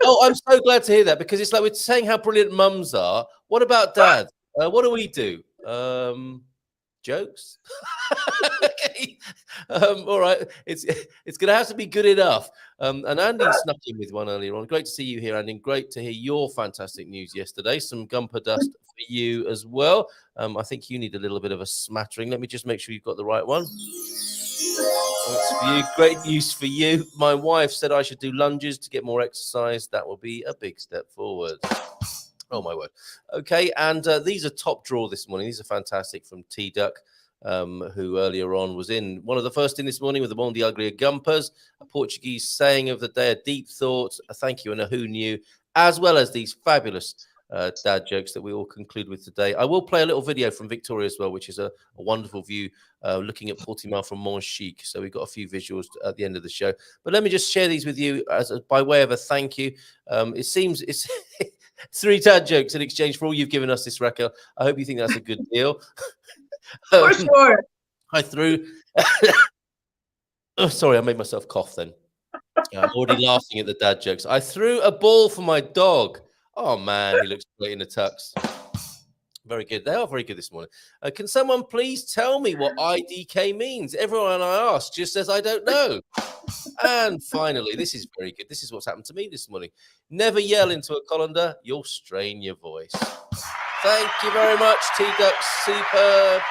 Oh, I'm so glad to hear that, because it's like we're saying how brilliant mums are. What about dad? What do we do? Jokes. Okay. All right. It's going to have to be good enough. And Andy snuck in with one earlier on. Great to see you here, Andy. Great to hear your fantastic news yesterday. Some Gumper dust for you as well. I think you need a little bit of a smattering. Let me just make sure you've got the right one. That's for you. Great news for you. My wife said I should do lunges to get more exercise. That will be a big step forward. Oh, my word. Okay, and these are top draw this morning. These are fantastic from T-Duck, who earlier on was in one of the first in this morning with the Monde Agria Gumpers, a Portuguese saying of the day, a deep thought, a thank you and a who knew, as well as these fabulous dad jokes that we all conclude with today. I will play a little video from Victoria as well, which is a wonderful view looking at Portimao from Montchique. So we've got a few visuals at the end of the show. But let me just share these with you by way of a thank you. It seems it's 3 dad jokes in exchange for all you've given us this, Raquel. I hope you think that's a good deal. For sure. I threw. Oh, sorry, I made myself cough then. I'm already laughing at the dad jokes. I threw a ball for my dog. Oh, man, he looks great in the tux. Very good. They are very good this morning. Can someone please tell me what IDK means? Everyone I ask just says, I don't know. And finally, this is very good. This is what's happened to me this morning. Never yell into a colander. You'll strain your voice. Thank you very much, T-Duck. Superb.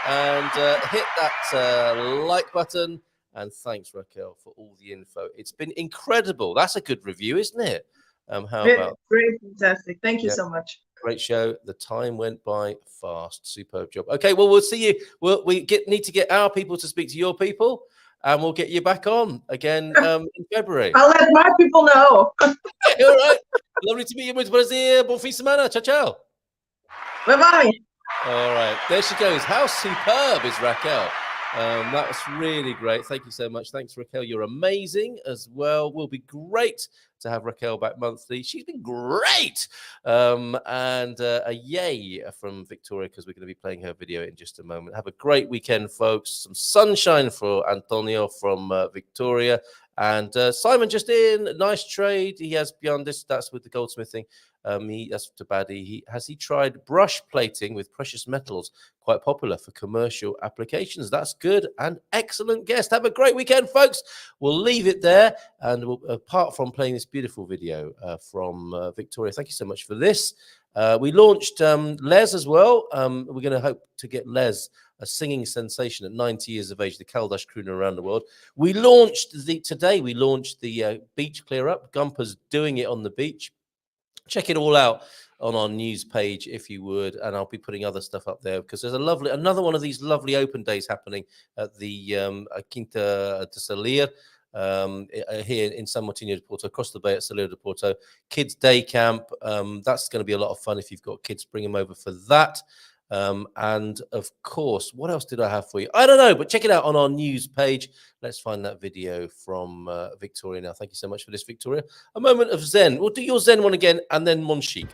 And hit that like button. And thanks, Raquel, for all the info. It's been incredible. That's a good review, isn't it? How about? Great, fantastic. Thank you so much. Great show. The time went by fast. Superb job. Okay, well, we'll see you. Need to get our people to speak to your people, and we'll get you back on again in February. I'll let my people know. All right. Lovely to meet you. Muito prazer. Bom fim de semana. Ciao, ciao. Bye-bye. All right. There she goes. How superb is Raquel? That was really great. Thank you so much. Thanks, Raquel. You're amazing as well. Will be great to have Raquel back monthly. She's been great. And a yay from Victoria, because we're going to be playing her video in just a moment. Have a great weekend, folks. Some sunshine for Antonio from Victoria. And Simon just in, nice trade. He has beyond this. That's with the goldsmithing. That's to Baddy. Has he tried brush plating with precious metals? Quite popular for commercial applications. That's good and excellent guest. Have a great weekend, folks. We'll leave it there. And apart from playing this beautiful video from Victoria, thank you so much for this. We launched Les as well. We're going to hope to get Les, a singing sensation at 90 years of age, the Caldash crooner around the world. We launched today we launched the beach clear up. Gumper's doing it on the beach. Check it all out on our news page if you would, and I'll be putting other stuff up there because there's another one of these lovely open days happening at the Quinta de Salir here in San Martino de Porto, across the bay at Salir de Porto. Kids day camp. That's going to be a lot of fun if you've got kids. Bring them over for that. And of course, what else did I have for you? I don't know, but check it out on our news page. Let's find that video from Victoria now. Thank you so much for this, Victoria. A moment of Zen. We'll do your Zen one again and then Monchique.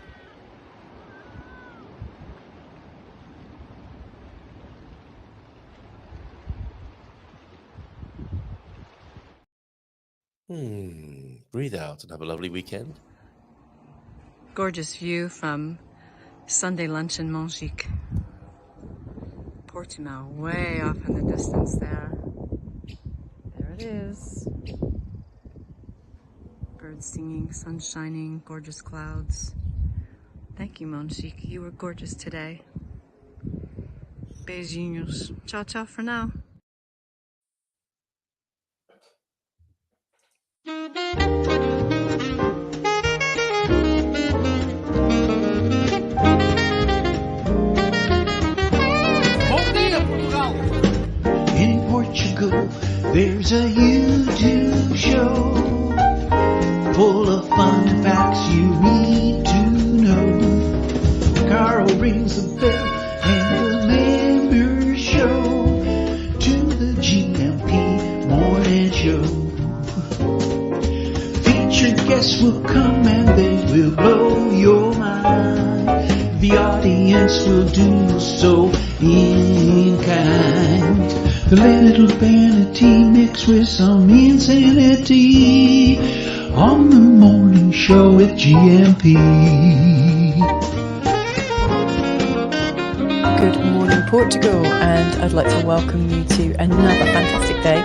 Breathe out and have a lovely weekend. Gorgeous view from Sunday lunch in Monchique. Portimao, way off in the distance there. There it is. Birds singing, sun shining, gorgeous clouds. Thank you, Monchique. You were gorgeous today. Beijinhos. Ciao, ciao for now. In Portugal, there's a YouTube show full of fun facts you need to know. Carl rings the bell and the members show to the GMP morning show. Featured guests will come and they will blow your mind. The audience will do so in kind. The little vanity mixed with some insanity on the morning show with GMP. Good morning, Portugal, and I'd like to welcome you to another fantastic day